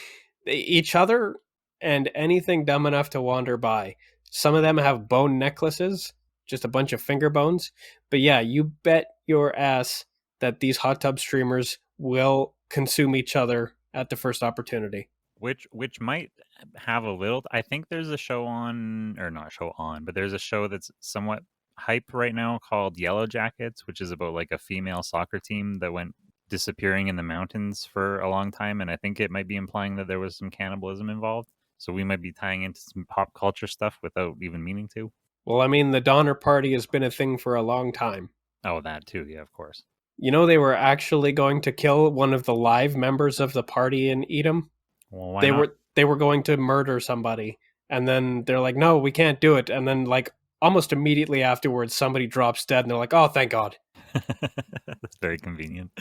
each other and anything dumb enough to wander by. Some of them have bone necklaces, just a bunch of finger bones. But yeah, you bet your ass that these hot tub streamers will consume each other at the first opportunity. Which might have a little. I think there's a show on, or not a show on, but there's a show that's somewhat hype right now called Yellow Jackets, which is about like a female soccer team that went disappearing in the mountains for a long time, and I think it might be implying that there was some cannibalism involved. So we might be tying into some pop culture stuff without even meaning to. Well, I mean, the Donner Party has been a thing for a long time. Oh, that too, yeah, of course. You know, they were actually going to kill one of the live members of the party and eat him. Well, why not? They were going to murder somebody, and then they're like, "No, we can't do it." And then, like, almost immediately afterwards, somebody drops dead, and they're like, "Oh, thank God." That's very convenient.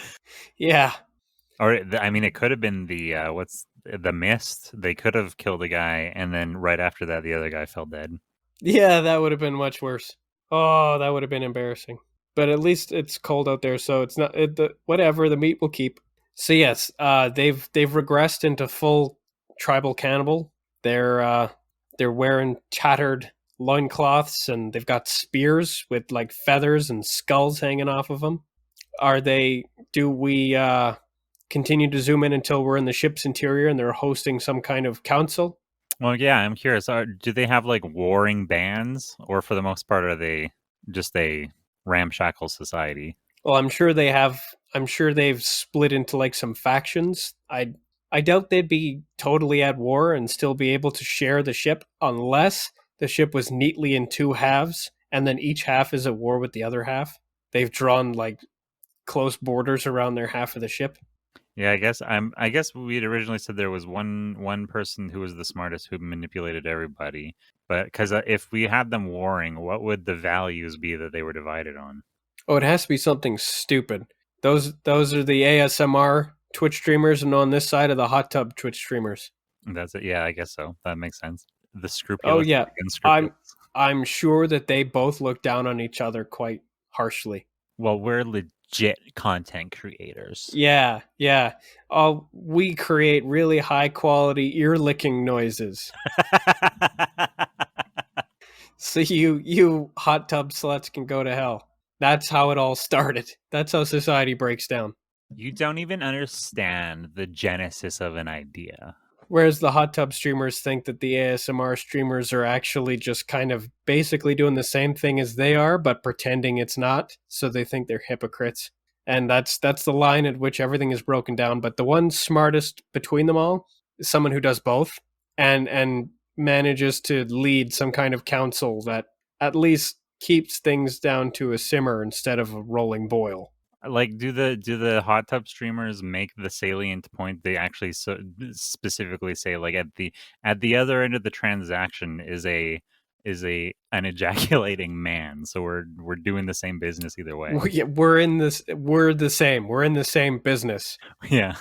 Yeah, Or I mean, it could have been the what's the mist. They could have killed a guy, and then right after that, the other guy fell dead. yeah, that would have been much worse. Oh, that would have been embarrassing. But at least it's cold out there, so it's not whatever. The meat will keep. So yes, they've regressed into full tribal cannibal. They're wearing tattered loincloths, and they've got spears with like feathers and skulls hanging off of them. Are they? Do we continue to zoom in until we're in the ship's interior and they're hosting some kind of council? Well, yeah, I'm curious. Do they have like warring bands, or for the most part, are they just a ramshackle society? Well, I'm sure they have. I'm sure they've split into like some factions. I doubt they'd be totally at war and still be able to share the ship unless the ship was neatly in two halves and then each half is at war with the other half. They've drawn like close borders around their half of the ship. Yeah, I guess we'd originally said there was one person who was the smartest who manipulated everybody. But because if we had them warring, what would the values be that they were divided on? Oh, it has to be something stupid. Those are the ASMR Twitch streamers, and on this side of the hot tub Twitch streamers. That's it. Yeah, I guess so. That makes sense. The Oh scrupulous yeah, and unscrupulous. I'm sure that they both look down on each other quite harshly. Well, we're legit content creators. Yeah, yeah. We create really high quality ear licking noises. So you hot tub sluts can go to hell. That's how it all started. That's how society breaks down. You don't even understand the genesis of an idea. Whereas the hot tub streamers think that the ASMR streamers are actually just kind of basically doing the same thing as they are, but pretending it's not. So they think they're hypocrites. And that's the line at which everything is broken down. But the one smartest between them all is someone who does both and manages to lead some kind of council that at least keeps things down to a simmer instead of a rolling boil. Like, do the hot tub streamers make the salient point? They actually specifically say, like, at the other end of the transaction is an ejaculating man. So we're doing the same business either way. We're in this. We're the same. We're in the same business. Yeah,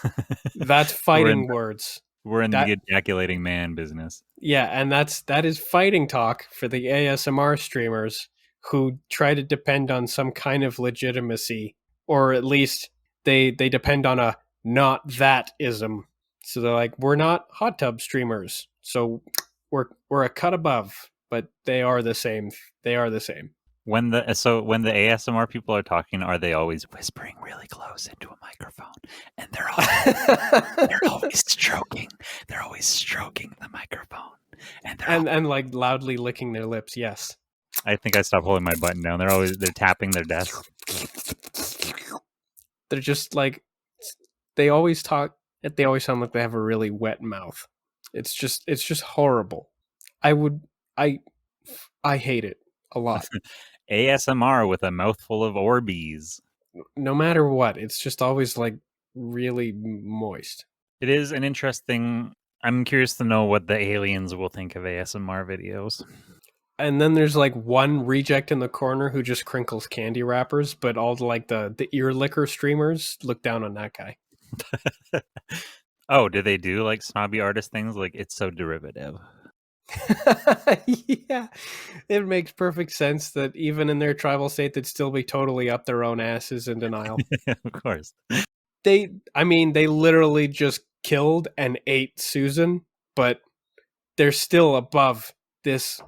That's fighting words. We're in the ejaculating man business. Yeah, and that is fighting talk for the ASMR streamers who try to depend on some kind of legitimacy, or at least they depend on a not that ism. So they're like, we're not hot tub streamers, so we're a cut above, but they are the same. They are the same. When the ASMR people are talking, are they always whispering really close into a microphone? And they're always stroking. They're always stroking the microphone. And like loudly licking their lips. Yes. I think I stopped holding my button down. They're tapping their desk. They're just like, they always talk. They always sound like they have a really wet mouth. It's just horrible. I hate it a lot. ASMR with a mouthful of Orbeez. No matter what, it's just always like really moist. It is an interesting. I'm curious to know what the aliens will think of ASMR videos. And then there's like one reject in the corner who just crinkles candy wrappers, but all the ear licker streamers look down on that guy. Oh, do they do like snobby artist things? Like, it's so derivative. Yeah, it makes perfect sense that even in their tribal state, they'd still be totally up their own asses in denial. Of course. They literally just killed and ate Susan, but they're still above this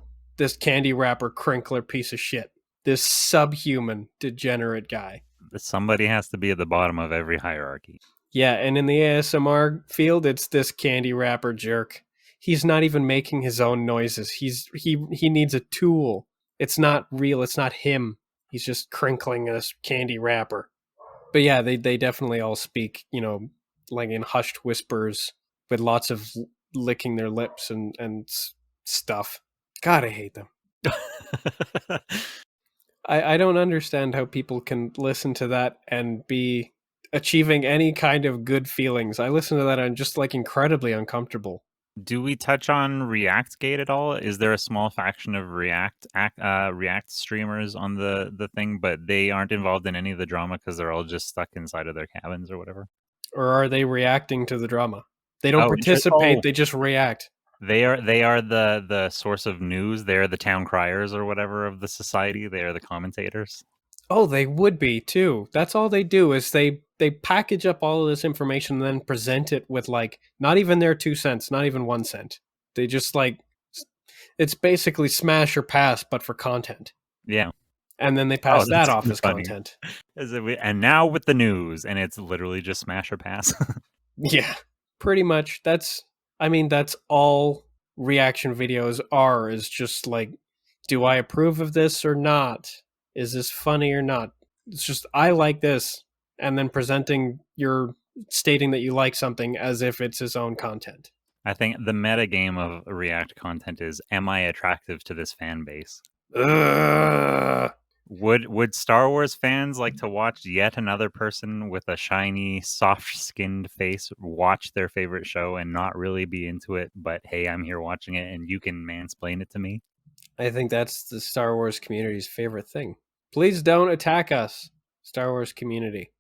candy wrapper crinkler piece of shit. This subhuman degenerate guy. Somebody has to be at the bottom of every hierarchy. Yeah, and in the ASMR field, it's this candy wrapper jerk. He's not even making his own noises. He needs a tool. It's not real. It's not him. He's just crinkling a candy wrapper. But yeah, they definitely all speak, like in hushed whispers with lots of licking their lips and stuff. God, I hate them. I don't understand how people can listen to that and be achieving any kind of good feelings. I listen to that and I'm just like incredibly uncomfortable. Do we touch on ReactGate at all? Is there a small faction of React streamers on the thing, but they aren't involved in any of the drama because they're all just stuck inside of their cabins or whatever? Or are they reacting to the drama? They don't participate, they just react. They are the source of news. They're the town criers or whatever of the society. They are the commentators. Oh, they would be too. That's all they do is they package up all of this information and then present it with like not even their 2 cents, not even 1 cent. They just like it's basically smash or pass, but for content. Yeah. And then they pass that off as funny. content. And now with the news, and it's literally just smash or pass. Yeah, pretty much. That's all reaction videos are, is just like, do I approve of this or not? Is this funny or not? It's just, I like this, and then stating that you like something as if it's his own content. I think the meta game of React content is, am I attractive to this fan base? Would Star Wars fans like to watch yet another person with a shiny, soft-skinned face watch their favorite show and not really be into it, but hey, I'm here watching it and you can mansplain it to me? I think that's the Star Wars community's favorite thing. Please don't attack us, Star Wars community.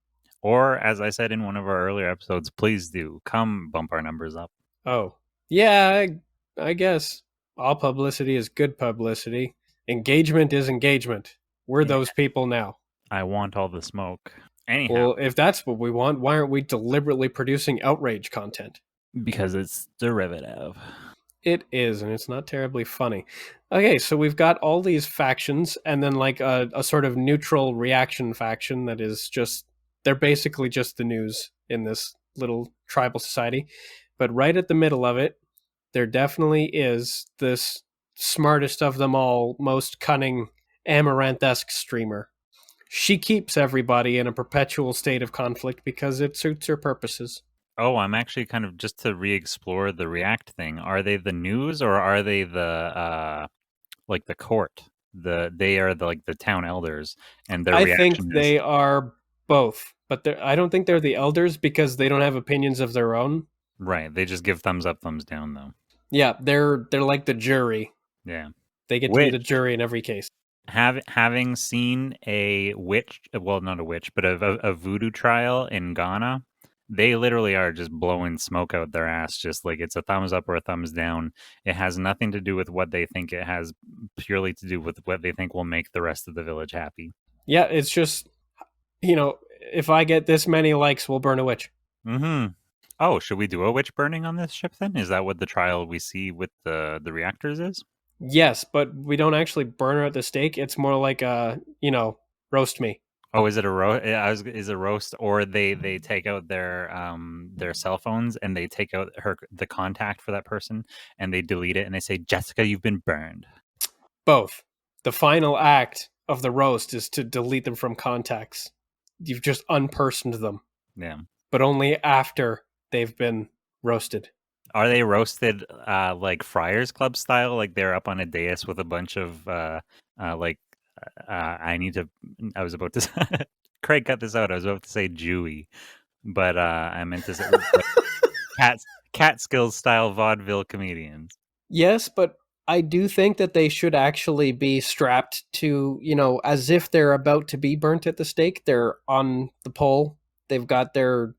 Or, as I said in one of our earlier episodes, please do. Come bump our numbers up. Oh, yeah, I guess. All publicity is good publicity. Engagement is engagement. We're those people now. I want all the smoke. Anyhow. Well, if that's what we want, why aren't we deliberately producing outrage content? Because it's derivative. It is, and it's not terribly funny. Okay, so we've got all these factions, and then like a sort of neutral reaction faction that is just, they're basically just the news in this little tribal society. But right at the middle of it, there definitely is this smartest of them all, most cunning Amaranth-esque streamer. She keeps everybody in a perpetual state of conflict because it suits her purposes. Oh, I'm actually kind of, just to re-explore the React thing. Are they the news or are they the like the court? They are the town elders, and their reaction I think they are both, but I don't think they're the elders because they don't have opinions of their own. Right, they just give thumbs up, thumbs down, though. Yeah, they're like the jury. Yeah, they get to be the jury in every case. Having seen a witch, well, not a witch, but a voodoo trial in Ghana, they literally are just blowing smoke out their ass, just like it's a thumbs up or a thumbs down. It has nothing to do with what they think. It has purely to do with what they think will make the rest of the village happy. Yeah, it's just, if I get this many likes, we'll burn a witch. Mm-hmm. Oh, should we do a witch burning on this ship then? Is that what the trial we see with the reactors is? Yes, but we don't actually burn her at the stake. It's more like roast me. Oh, is it a roast? Is a roast, or they take out their cell phones and they take out the contact for that person and they delete it and they say, Jessica, you've been burned. Both. The final act of the roast is to delete them from contacts. You've just unpersoned them. Yeah. But only after they've been roasted. Are they roasted like Friars Club style? Like they're up on a dais with a bunch of I was about to say, Craig, cut this out. I was about to say Jewy, but I meant to say Catskills style vaudeville comedians. Yes, but I do think that they should actually be strapped to, as if they're about to be burnt at the stake. They're on the pole. They've got their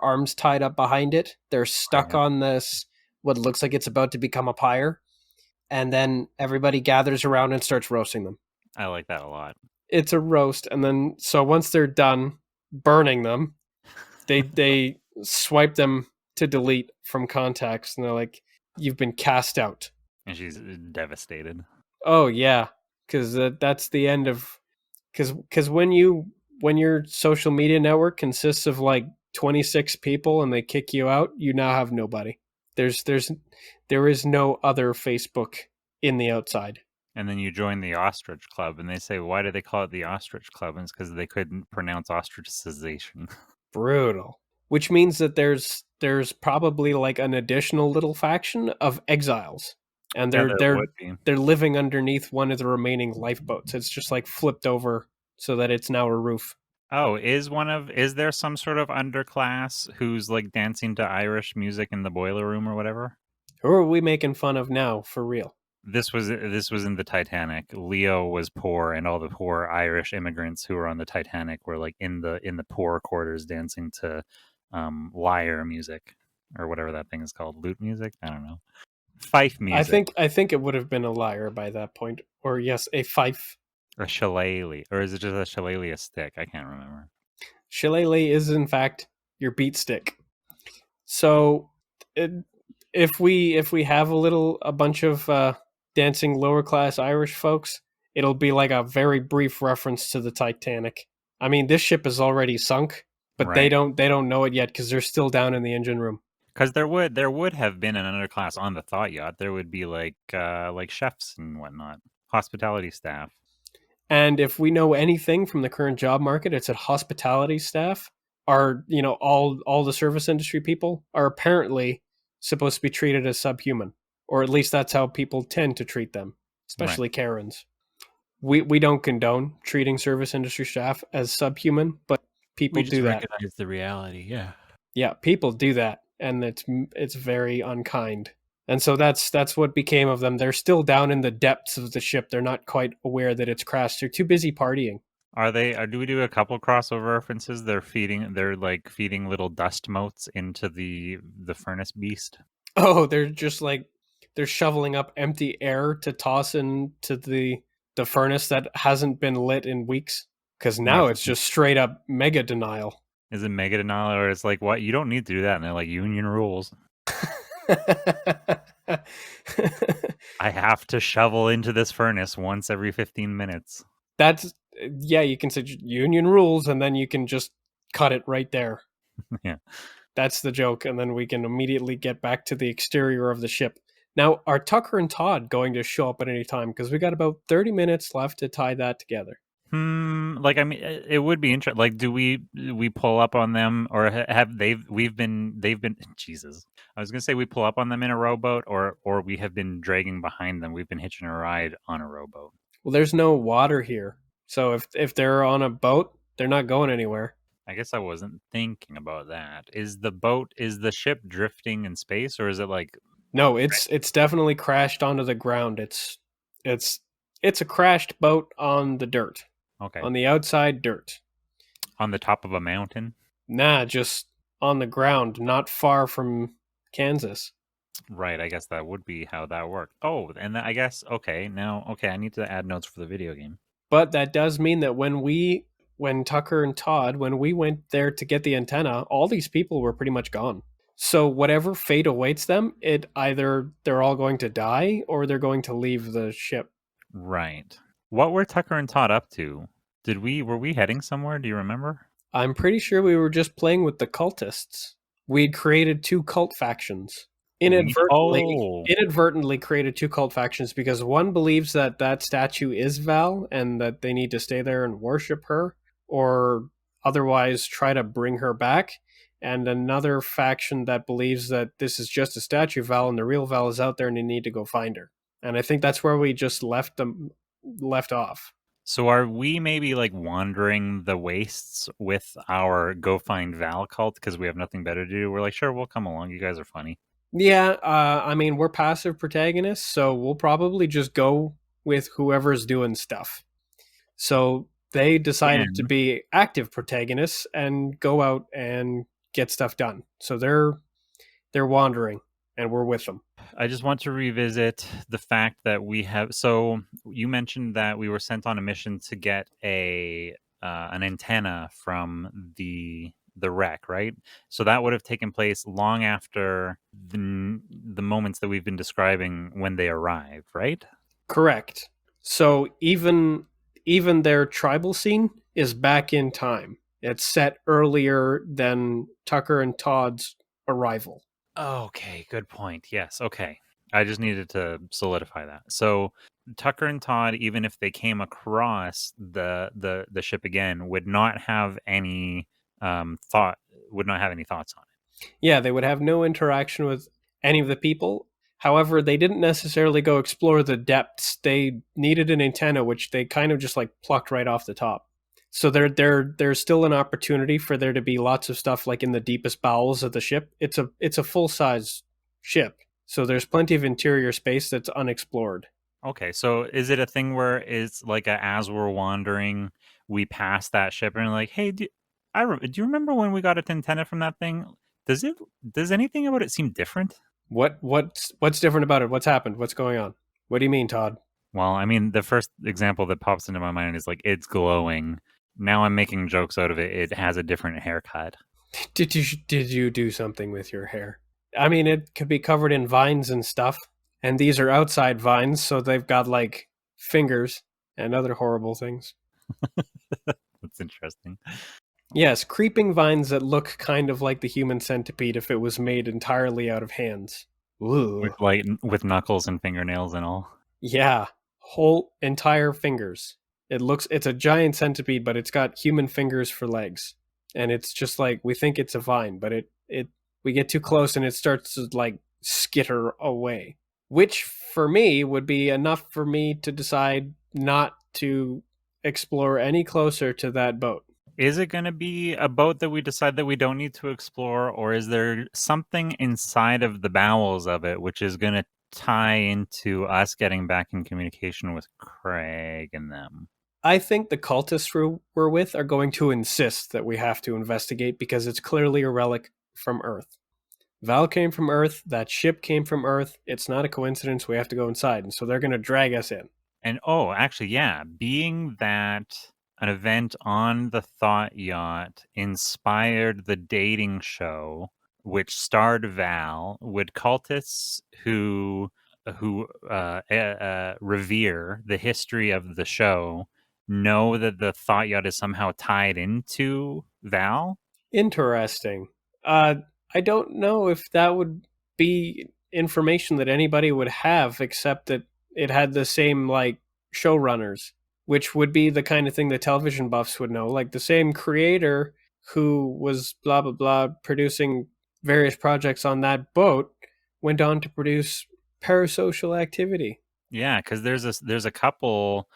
arms tied up behind it. They're stuck on this, what looks like it's about to become a pyre. And then everybody gathers around and starts roasting them. I like that a lot. It's a roast. And then, so once they're done burning them, they swipe them to delete from contacts. And they're like, you've been cast out. And she's devastated. Oh yeah, because that's the end of because when your social media network consists of like 26 people and they kick you out, you now have nobody. There is no other Facebook in the outside. And then you join the ostrich club, and they say, why do they call it the ostrich club? And it's because they couldn't pronounce ostracization. Brutal. Which means that there's probably like an additional little faction of exiles, and Yeah, there would be. they're living underneath one of the remaining lifeboats. It's just like flipped over so that it's now a roof. Oh, is there some sort of underclass who's like dancing to Irish music in the boiler room or whatever? Who are we making fun of now, for real? This was in the Titanic. Leo was poor, and all the poor Irish immigrants who were on the Titanic were like in the poor quarters dancing to lyre music or whatever that thing is called, lute music. I don't know, fife music. I think it would have been a lyre by that point, or yes, a fife. A shillelagh, or is it just a shillelagh, a stick? I can't remember. Shillelagh is in fact your beat stick. So if we have a bunch of dancing lower class Irish folks, it'll be like a very brief reference to the Titanic. I mean, this ship is already sunk, but Right. they don't know it yet because they're still down in the engine room. Because there would have been an underclass on the THOT Yacht. There would be like chefs and whatnot, hospitality staff. And if we know anything from the current job market, it's that hospitality staff are, all the service industry people are apparently supposed to be treated as subhuman, or at least that's how people tend to treat them, especially Karens. We don't condone treating service industry staff as subhuman, but people We just do that. recognize the reality. Yeah. Yeah, people do that, and it's very unkind. And so that's what became of them. They're still down in the depths of the ship. They're not quite aware that it's crashed. They're too busy partying. Are they? Do we do a couple crossover references? They're like feeding little dust motes into the furnace beast. Oh, they're just like they're shoveling up empty air to toss into the furnace that hasn't been lit in weeks. Because now it's just straight up mega denial. Is it mega denial, or it's like, what? You don't need to do that. And they're like, union rules. I have to shovel into this furnace once every 15 minutes. That's you can say union rules, and then you can just cut it right there. Yeah. That's the joke, and then we can immediately get back to the exterior of the ship. Now, are Tucker and Todd going to show up at any time? Because we got about 30 minutes left to tie that together. Like, I mean, it would be interesting. Like, do we pull up on them, or have they've been Jesus? I was gonna say we pull up on them in a rowboat, or we have been dragging behind them. We've been hitching a ride on a rowboat. Well, there's no water here, so if they're on a boat, they're not going anywhere. I guess I wasn't thinking about that. Is the ship drifting in space, or is it like? No, it's definitely crashed onto the ground. It's a crashed boat on the dirt. Okay. On the outside dirt. On the top of a mountain? Nah, just on the ground, not far from Kansas. Right, I guess that would be how that worked. Oh, and I guess I need to add notes for the video game. But that does mean that when Tucker and Todd, when we went there to get the antenna, all these people were pretty much gone. So whatever fate awaits them, it either they're all going to die or they're going to leave the ship. Right. What were Tucker and Todd up to? Were we heading somewhere? Do you remember? I'm pretty sure we were just playing with the cultists. We'd created two cult factions. Inadvertently created two cult factions because one believes that statue is Val and that they need to stay there and worship her or otherwise try to bring her back. And another faction that believes that this is just a statue of Val and the real Val is out there and they need to go find her. And I think that's where we just left off. So are we maybe like wandering the wastes with our go find Val cult because we have nothing better to do? We're like, sure, we'll come along. You guys are funny. Yeah, I mean, we're passive protagonists, so we'll probably just go with whoever's doing stuff. So they decided to be active protagonists and go out and get stuff done. So they're wandering, and we're with them. I just want to revisit the fact that we have. So you mentioned that we were sent on a mission to get an antenna from the the wreck, right? So that would have taken place long after the moments that we've been describing when they arrived, right? Correct. So even their tribal scene is back in time. It's set earlier than Tucker and Todd's arrival. Okay, good point. Yes, okay. I just needed to solidify that. So Tucker and Todd, even if they came across the ship again, would not have any thought would not have any thoughts on it. Yeah, they would have no interaction with any of the people. However, they didn't necessarily go explore the depths. They needed an antenna, which they kind of just like plucked right off the top. So there's still an opportunity for there to be lots of stuff like in the deepest bowels of the ship. It's a full size ship, so there's plenty of interior space that's unexplored. Okay, so is it a thing where it's like as we're wandering, we pass that ship and we're like, hey, do you remember when we got an antenna from that thing? Does anything about it seem different? What's different about it? What's happened? What's going on? What do you mean, Todd? Well, I mean, the first example that pops into my mind is like it's glowing. Now I'm making jokes out of it. It has a different haircut. Did you do something with your hair? I mean, it could be covered in vines and stuff, and these are outside vines, so they've got like fingers and other horrible things. That's interesting. Yes, creeping vines that look kind of like the human centipede if it was made entirely out of hands. Ooh. With knuckles and fingernails and all. Yeah, whole entire fingers. It's a giant centipede, but it's got human fingers for legs. And it's just like we think it's a vine, but it we get too close and it starts to like skitter away. Which for me would be enough for me to decide not to explore any closer to that boat. Is it going to be a boat that we decide that we don't need to explore, or is there something inside of the bowels of it which is going to tie into us getting back in communication with Craig and them? I think the cultists we're with are going to insist that we have to investigate because it's clearly a relic from Earth. Val came from Earth, that ship came from Earth. It's not a coincidence we have to go inside, and so they're going to drag us in. And actually, yeah, being that an event on the Thought Yacht inspired the dating show, which starred Val, would cultists who revere the history of the show know that the Thought Yacht is somehow tied into Val? Interesting. I don't know if that would be information that anybody would have, except that it had the same like showrunners, which would be the kind of thing that television buffs would know. Like the same creator who was blah blah blah producing various projects on that boat went on to produce Parasocial Activity. Yeah, because there's a couple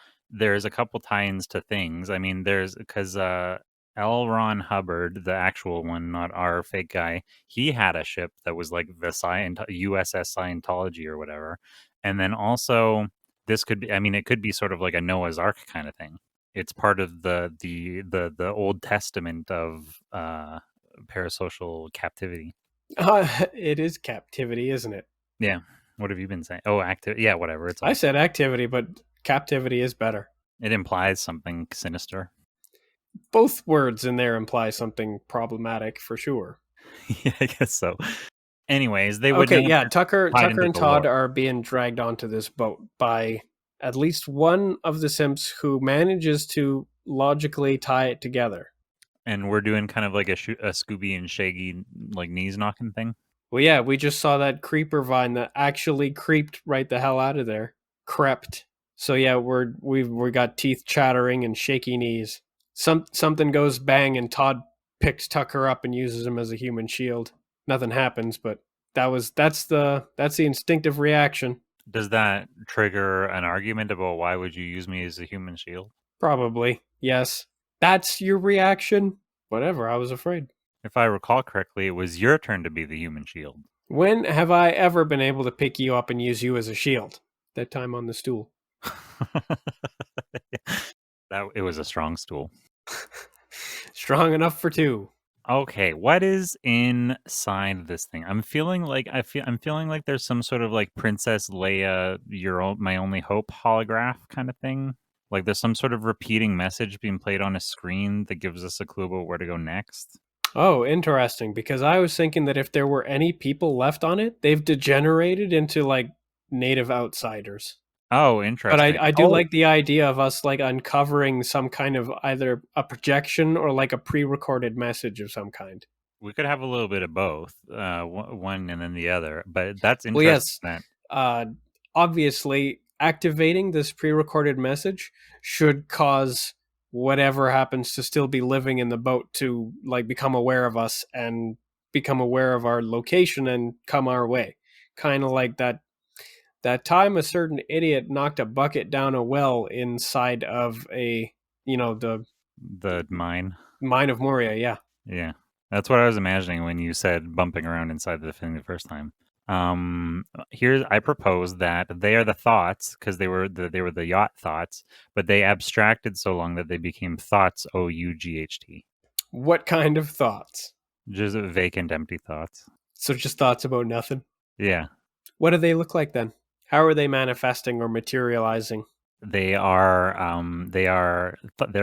tie-ins to things. I mean, there's because L. Ron Hubbard, the actual one, not our fake guy, he had a ship that was like the USS Scientology or whatever. And then also this could be, I mean, it could be sort of like a Noah's Ark kind of thing. It's part of the Old Testament of parasocial captivity. It is captivity, isn't it? Yeah. What have you been saying? Oh, active. Yeah, whatever. It's all, I said activity, but captivity is better. it implies something sinister. Both words in there imply something problematic for sure. Yeah, I guess so. Anyways, they would. Okay, yeah. Tucker into and the Todd lore. are being dragged onto this boat by at least one of the simps who manages to logically tie it together. And we're doing kind of like a Scooby and Shaggy like knees knocking thing. Well, yeah, we just saw that creeper vine that actually creeped right the hell out of there. Crept. So yeah, we got teeth chattering and shaky knees. Something goes bang and Todd picks Tucker up and uses him as a human shield. Nothing happens, but that's the instinctive reaction. Does that trigger an argument about why would you use me as a human shield? Probably. Yes. That's your reaction? Whatever, I was afraid. If I recall correctly, it was your turn to be the human shield. When have I ever been able to pick you up and use you as a shield? That time on the stool. It was a strong stool. Strong enough for two. Okay, what is inside this thing? I'm feeling like there's some sort of like Princess Leia, my only hope holograph kind of thing. Like there's some sort of repeating message being played on a screen that gives us a clue about where to go next. Oh, interesting. Because I was thinking that if there were any people left on it, they've degenerated into like native outsiders. Oh, But interesting. I do Oh, like the idea of us like uncovering some kind of either a projection or like a pre-recorded message of some kind. we could have a little bit of both, one and then the other. But that's Well, interesting. yes, That uh, obviously activating this pre-recorded message should cause whatever happens to still be living in the boat to like become aware of us and become aware of our location and come our way. Kind of like that time a certain idiot knocked a bucket down a well inside of a the mine. mine of Moria. Yeah. Yeah, that's what I was imagining when you said bumping around inside the thing the first time. Here I propose that they are the thoughts because they were the yacht thoughts, but they abstracted so long that they became thoughts. OUGHT. What kind of thoughts? Just vacant, empty thoughts. So just thoughts about nothing. Yeah, What do they look like then? How are they manifesting or materializing? they're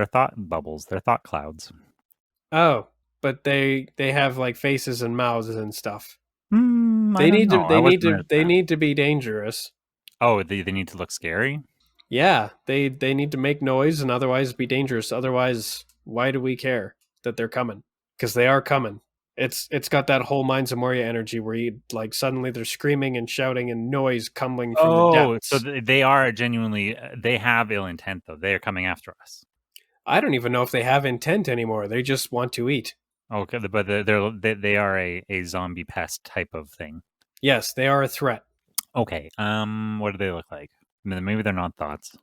thought bubbles. They're thought clouds. Oh, but they have like faces and mouths and stuff. I don't know. I wasn't at They that. need to be dangerous. Oh, they need to look scary. Yeah, they need to make noise and otherwise be dangerous. Otherwise, why do we care that they're coming? Because they are coming. It's got that whole Mines of Moria energy where you like suddenly they're screaming and shouting and noise coming from the Oh, so depths. they are genuinely. They have ill intent, though. They are coming after us. I don't even know if they have intent anymore. They just want to eat. Okay, but they are a zombie pest type of thing. Yes, they are a threat. Okay. What do they look like? Maybe they're not thoughts.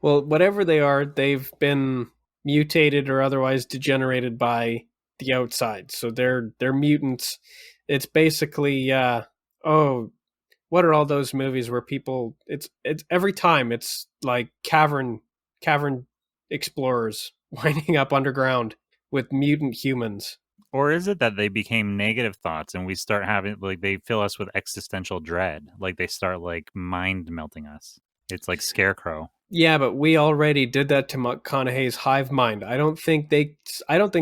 Well, whatever they are, they've been mutated or otherwise degenerated by the outside. So they're mutants. It's basically oh, what are all those movies where people it's every time it's like cavern explorers winding up underground with mutant humans. Or is it that they became negative thoughts and we start having like they fill us with existential dread? Like they start like mind melting us. It's like Scarecrow. Yeah, but we already did that to McConaughey's hive mind. I don't think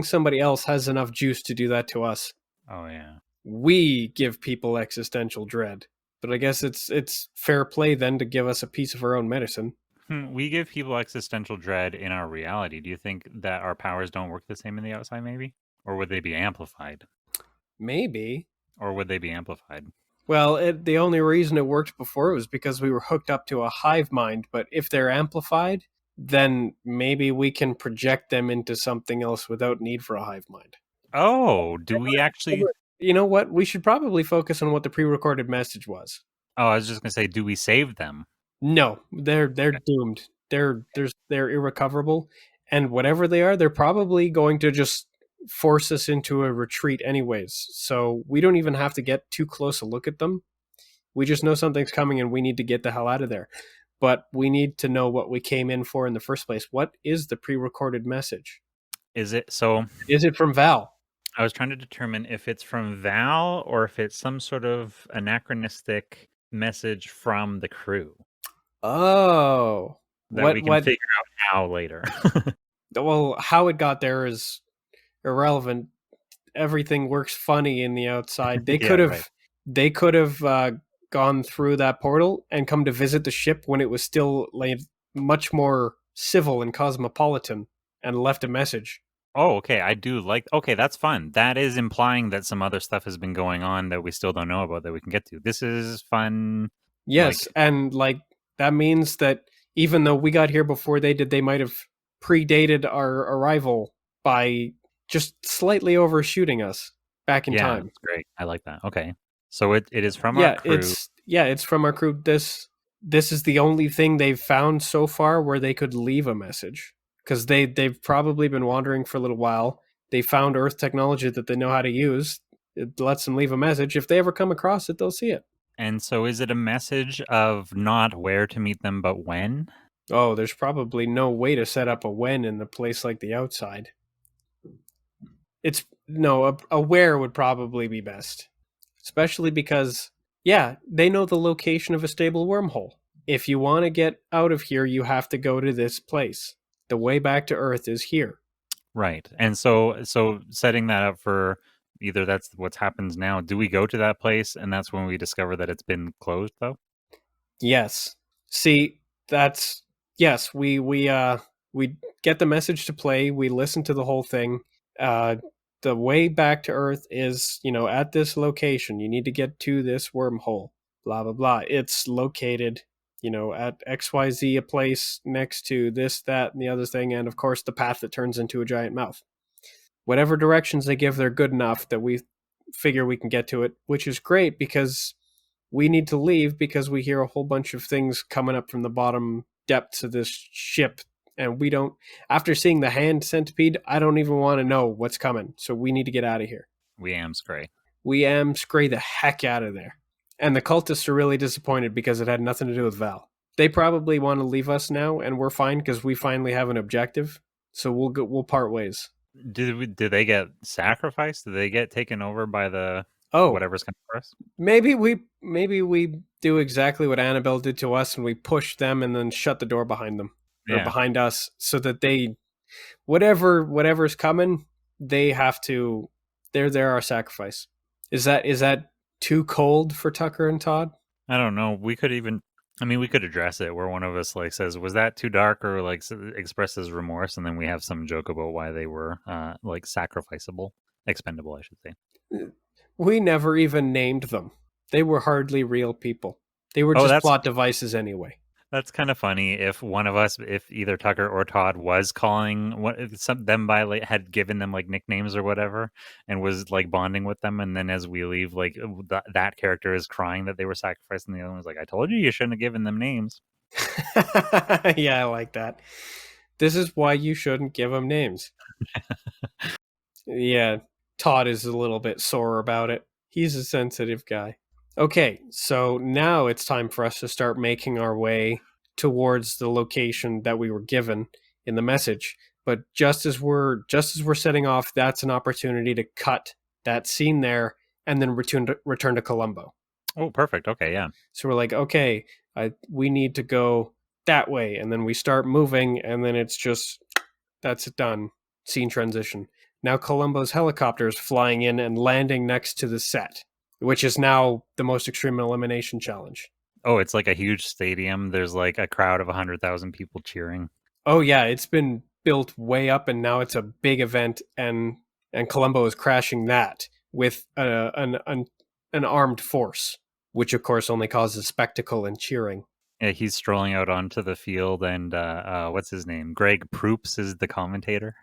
somebody else has enough juice to do that to us. Oh yeah. We give people existential dread. But I guess it's fair play then to give us a piece of our own medicine. We give people existential dread in our reality. Do you think that our powers don't work the same in the outside, maybe? Or would they be amplified? Maybe. Or would they be amplified? Well, the only reason it worked before was because we were hooked up to a hive mind. But if they're amplified, then maybe we can project them into something else without need for a hive mind. Oh, do we actually? You know what? We should probably focus on what the pre-recorded message was. Oh, I was just gonna say, do we save them? No, they're doomed. They're irrecoverable, and whatever they are, they're probably going to just force us into a retreat anyways. So we don't even have to get too close a look at them. We just know something's coming and we need to get the hell out of there. But we need to know what we came in for in the first place. What is the pre-recorded message? Is it so? Is it from Val? I was trying to determine if it's from Val or if it's some sort of anachronistic message from the crew Oh, that we can what? figure out how later. Well, how it got there is irrelevant. Everything works funny in the outside. Yeah, right. They could have gone through that portal and come to visit the ship when it was still like much more civil and cosmopolitan and left a message. Oh, okay. I do like. Okay, that's fun. That is implying that some other stuff has been going on that we still don't know about that we can get to. This is fun. Yes, and like that means that even though we got here before they did, they might have predated our arrival by just slightly overshooting us back in Yeah, time. that's great. I like that. Okay, so it is from our crew. It's from our crew. This is the only thing they've found so far where they could leave a message because they've probably been wandering for a little while. They found Earth technology that they know how to use. It lets them leave a message. If they ever come across it, they'll see it. And so, is it a message of not where to meet them, but when? Oh, there's probably no way to set up a when in a place like the outside. It's no, a where would probably be best. Especially because, yeah, they know the location of a stable wormhole. If you want to get out of here, you have to go to this place. The way back to Earth is here. Right. And so setting that up for either that's what's happens now. Do we go to that place and that's when we discover that it's been closed though? Yes. See, that's yes, we get the message to play, we listen to the whole thing. Uh the way back to Earth is, at this location. You need to get to this wormhole. Blah blah blah. It's located, at XYZ, a place next to this, that, and the other thing, and of course the path that turns into a giant mouth. Whatever directions they give, they're good enough that we figure we can get to it, which is great because we need to leave because we hear a whole bunch of things coming up from the bottom depths of this ship. And we don't, after seeing the hand centipede, I don't even want to know what's coming. So we need to get out of here. We am scray. We scray the heck out of there. And the cultists are really disappointed because it had nothing to do with Val. They probably want to leave us now, and we're fine because we finally have an objective. So we'll part ways. Did they get sacrificed? Did they get taken over by the Oh, whatever's coming for us? maybe we do exactly what Annabelle did to us, and we push them and then shut the door behind them or Yeah. behind us, so that they, whatever's coming, they have to. They're our sacrifice. Is that too cold for Tucker and Todd? I don't know. We could address it where one of us like says, "Was that too dark?" or like expresses remorse, and then we have some joke about why they were like sacrificable, expendable, I should say. We never even named them. They were hardly real people. They were Oh, just plot devices anyway. That's kind of funny. If one of us, if either Tucker or Todd was calling them by like had given them like nicknames or whatever, and was like bonding with them, and then as we leave, like that character is crying that they were sacrificed, and the other one's like, "I told you shouldn't have given them names." Yeah, I like that. This is why you shouldn't give them names. Yeah, Todd is a little bit sore about it. He's a sensitive guy. Okay, so now it's time for us to start making our way towards the location that we were given in the message. But just as we're setting off, that's an opportunity to cut that scene there and then return to Colombo. Oh, perfect. Okay, yeah. So we're like, okay, we need to go that way, and then we start moving, and then it's just that's it, done. Scene transition. Now Columbo's helicopter is flying in and landing next to the set, which is now the most extreme elimination challenge. Oh, it's like a huge stadium. There's like a crowd of 100,000 people cheering. Oh yeah, it's been built way up, and now it's a big event, and Columbo is crashing that with an armed force, which of course only causes spectacle and cheering. Yeah, he's strolling out onto the field, and what's his name? Greg Proops is the commentator.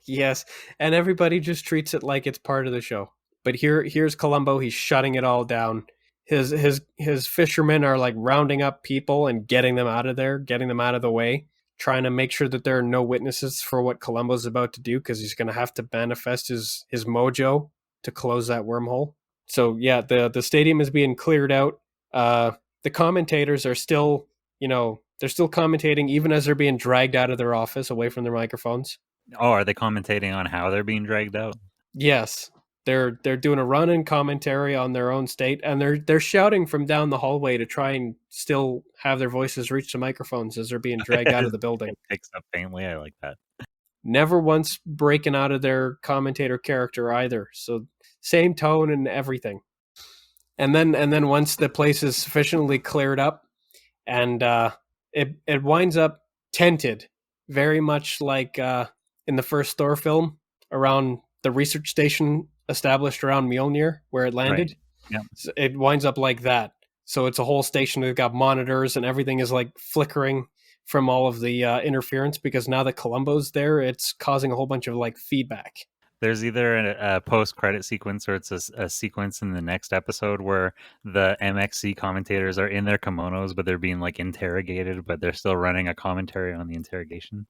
Yes, and everybody just treats it like it's part of the show. But here's Columbo. He's shutting it all down. His fishermen are like rounding up people and getting them out of there, getting them out of the way, trying to make sure that there are no witnesses for what Columbo's about to do, because he's going to have to manifest his mojo to close that wormhole. So yeah, the stadium is being cleared out. The commentators are still, they're still commentating even as they're being dragged out of their office away from their microphones. Oh, are they commentating on how they're being dragged out? Yes. They're doing a run-in commentary on their own state, and they're shouting from down the hallway to try and still have their voices reach the microphones as they're being dragged out of the building. It picks up faintly. I like that. Never once breaking out of their commentator character either. So same tone and everything. And then once the place is sufficiently cleared up, and it winds up tented, very much like in the first Thor film, around the research station established around Mjolnir where it landed. Right. Yeah. So it winds up like that. So it's a whole station that's got monitors, and everything is like flickering from all of the interference, because now that Columbo's there, it's causing a whole bunch of like feedback. There's either a post-credit sequence or it's a sequence in the next episode where the MXC commentators are in their kimonos, but they're being like interrogated, but they're still running a commentary on the interrogation.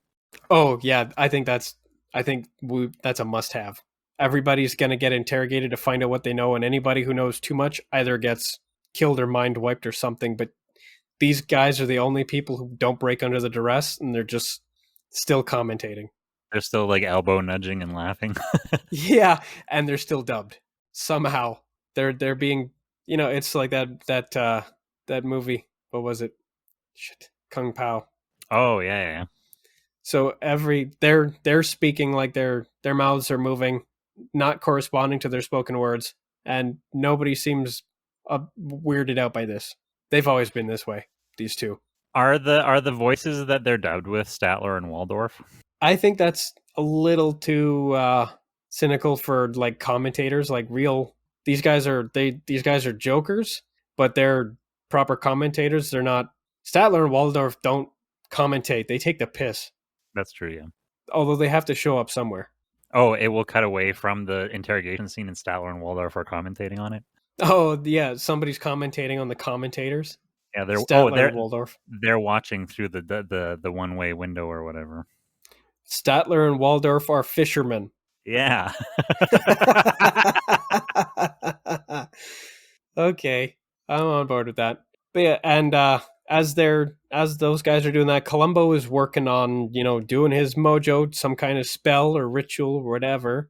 Oh yeah, I think that's a must-have. Everybody's going to get interrogated to find out what they know, and anybody who knows too much either gets killed or mind wiped or something. But these guys are the only people who don't break under the duress, and they're just still commentating. They're still like elbow nudging and laughing. Yeah, and they're still dubbed somehow. They're being, it's like that movie. What was it? Shit, Kung Pao. Oh yeah. So they're speaking like their mouths are moving, not corresponding to their spoken words, and nobody seems weirded out by this. They've always been this way. These two. Are the voices that they're dubbed with Statler and Waldorf? I think that's a little too cynical for like commentators. Like real, these guys are jokers, but they're proper commentators. They're not. Statler and Waldorf don't commentate. They take the piss. That's true, yeah. Although they have to show up somewhere. Oh, it will cut away from the interrogation scene and Statler and Waldorf are commentating on it? Oh, yeah, somebody's commentating on the commentators. Yeah, Statler and Waldorf. They're watching through the one-way window or whatever. Statler and Waldorf are fishermen. Yeah. Okay, I'm on board with that. But yeah, and as those guys are doing that, Columbo is working on, doing his mojo, some kind of spell or ritual or whatever,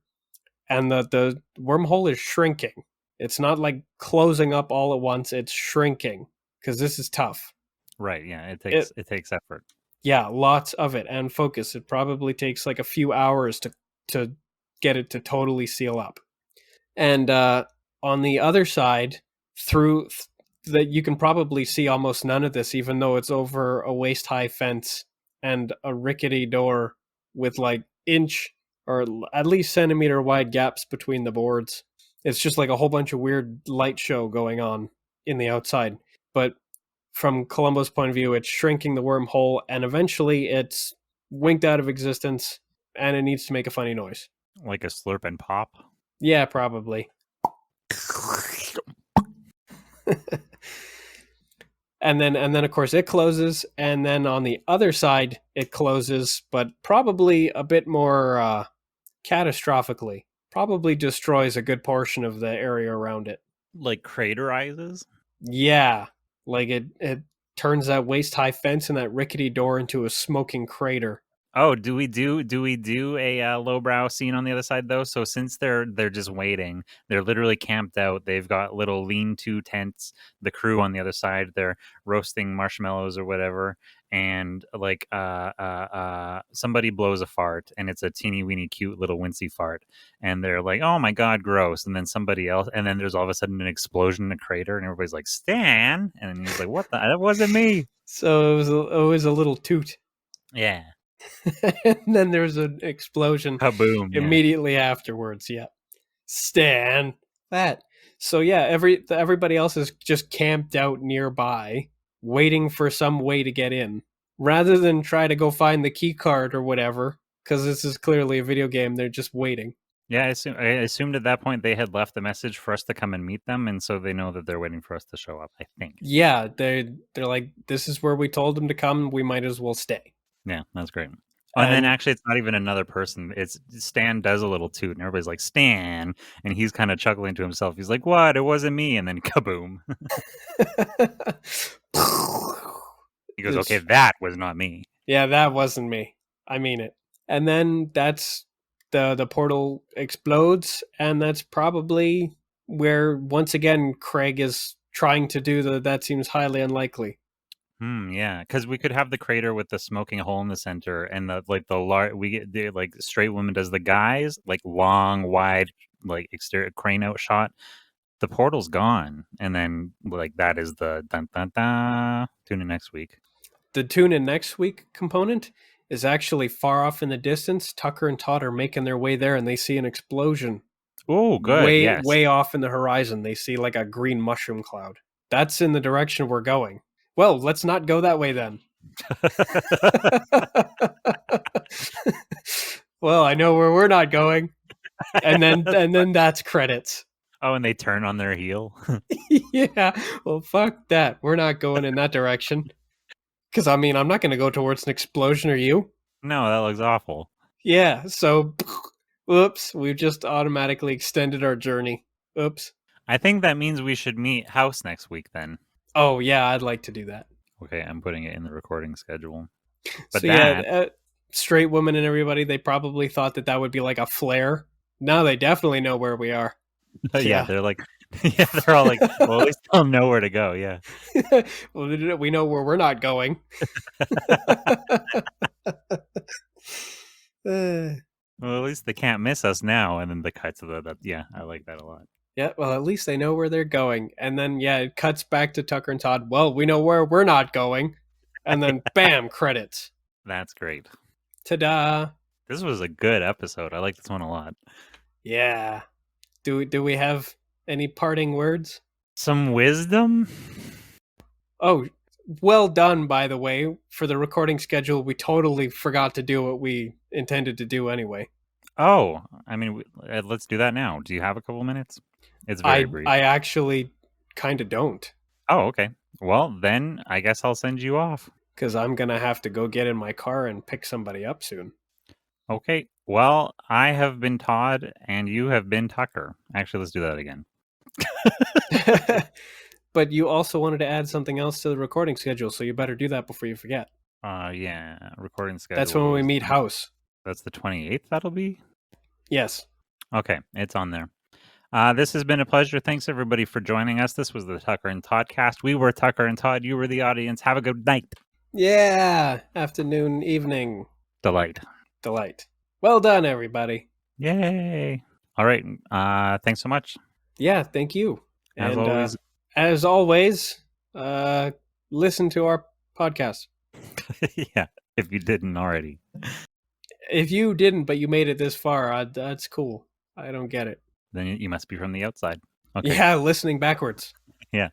and the wormhole is shrinking. It's not like closing up all at once; it's shrinking because this is tough. Right. Yeah. It takes effort. Yeah, lots of it and focus. It probably takes like a few hours to get it to totally seal up. And on the other side, through that, you can probably see almost none of this, even though it's over a waist-high fence and a rickety door with like inch or at least centimeter wide gaps between the boards. It's just like a whole bunch of weird light show going on in the outside. But from Columbo's point of view, it's shrinking the wormhole, and eventually it's winked out of existence, and it needs to make a funny noise. Like a slurp and pop? Yeah, probably. and then of course it closes, and then on the other side it closes, but probably a bit more catastrophically. Probably destroys a good portion of the area around it. Like craterizes? Yeah. Like it turns that waist-high fence and that rickety door into a smoking crater. Oh, do we do a lowbrow scene on the other side though? So since they're just waiting, they're literally camped out. They've got little lean-to tents. The crew on the other side, they're roasting marshmallows or whatever. And like somebody blows a fart, and it's a teeny weeny cute little wincy fart, and they're like, "Oh my god, gross!" And then somebody else, and then there's all of a sudden an explosion in a crater, and everybody's like, "Stan!" And he's like, "What the? That wasn't me." So it was a little toot. Yeah. And then there's an explosion. Kaboom! Immediately afterwards. Yeah, Stan. That. So yeah, everybody else is just camped out nearby, waiting for some way to get in, rather than try to go find the key card or whatever. Because this is clearly a video game. They're just waiting. Yeah, I assumed at that point they had left the message for us to come and meet them, and so they know that they're waiting for us to show up, I think. Yeah, they're like, this is where we told them to come. We might as well stay. Yeah, that's great. And then actually, it's not even another person. It's Stan does a little toot, and everybody's like, "Stan," and he's kind of chuckling to himself. He's like, "What? It wasn't me." And then kaboom. He goes, "Okay, that was not me." Yeah, that wasn't me. I mean it. And then that's the portal explodes, and that's probably where once again Craig is trying to do that seems highly unlikely. Yeah, because we could have the crater with the smoking hole in the center, and we get the like straight woman does the guys like long, wide, like exterior crane out shot. The portal's gone, and then like that is the dun dun dun. Tune in next week. The tune in next week component is actually far off in the distance. Tucker and Todd are making their way there, and they see an explosion. Oh, good. Way off in the horizon, they see like a green mushroom cloud. That's in the direction we're going. Well, let's not go that way then. Well, I know where we're not going. And then that's credits. Oh, and they turn on their heel. Yeah. Well, fuck that. We're not going in that direction. Because, I mean, I'm not going to go towards an explosion, are you? No, that looks awful. Yeah, so, oops, we've just automatically extended our journey. Oops. I think that means we should meet House next week then. Oh, yeah, I'd like to do that. Okay, I'm putting it in the recording schedule. But so, yeah, straight woman and everybody, they probably thought that would be like a flare. Now they definitely know where we are. Yeah, they're like, yeah, they're all like, well, at least they'll know where to go, yeah. Well, we know where we're not going. Uh, Well, at least they can't miss us now. And then the cuts of the yeah, I like that a lot. yeah, well, at least they know where they're going. And then, yeah, it cuts back to Tucker and Todd. Well, we know where we're not going. And then, bam, credits. That's great. Ta-da. This was a good episode. I like this one a lot. Yeah. Do we have any parting words? Some wisdom? Oh, well done, by the way. For the recording schedule, we totally forgot to do what we intended to do anyway. Oh, I mean, let's do that now. Do you have a couple minutes? It's very brief. I actually kind of don't. Oh, okay. Well, then I guess I'll send you off. Because I'm going to have to go get in my car and pick somebody up soon. Okay. Well, I have been Todd, and you have been Tucker. Actually, let's do that again. But you also wanted to add something else to the recording schedule, so you better do that before you forget. Yeah. Recording schedule. That's when we meet House. That's the 28th, that'll be? Yes. Okay, it's on there. This has been a pleasure. Thanks, everybody, for joining us. This was the Tucker and Todd cast. We were Tucker and Todd. You were the audience. Have a good night. Yeah. Afternoon, evening. Delight. Well done, everybody. Yay. All right. Thanks so much. Yeah, thank you. As always. Listen to our podcast. Yeah, if you didn't already. If you didn't, but you made it this far, that's cool. I don't get it. Then you must be from the outside. Okay. Yeah, listening backwards. Yeah.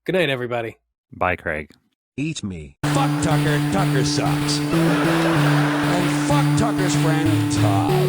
Good night, everybody. Bye, Craig. Eat me. Fuck Tucker. Tucker sucks. And fuck Tucker's friend, Todd.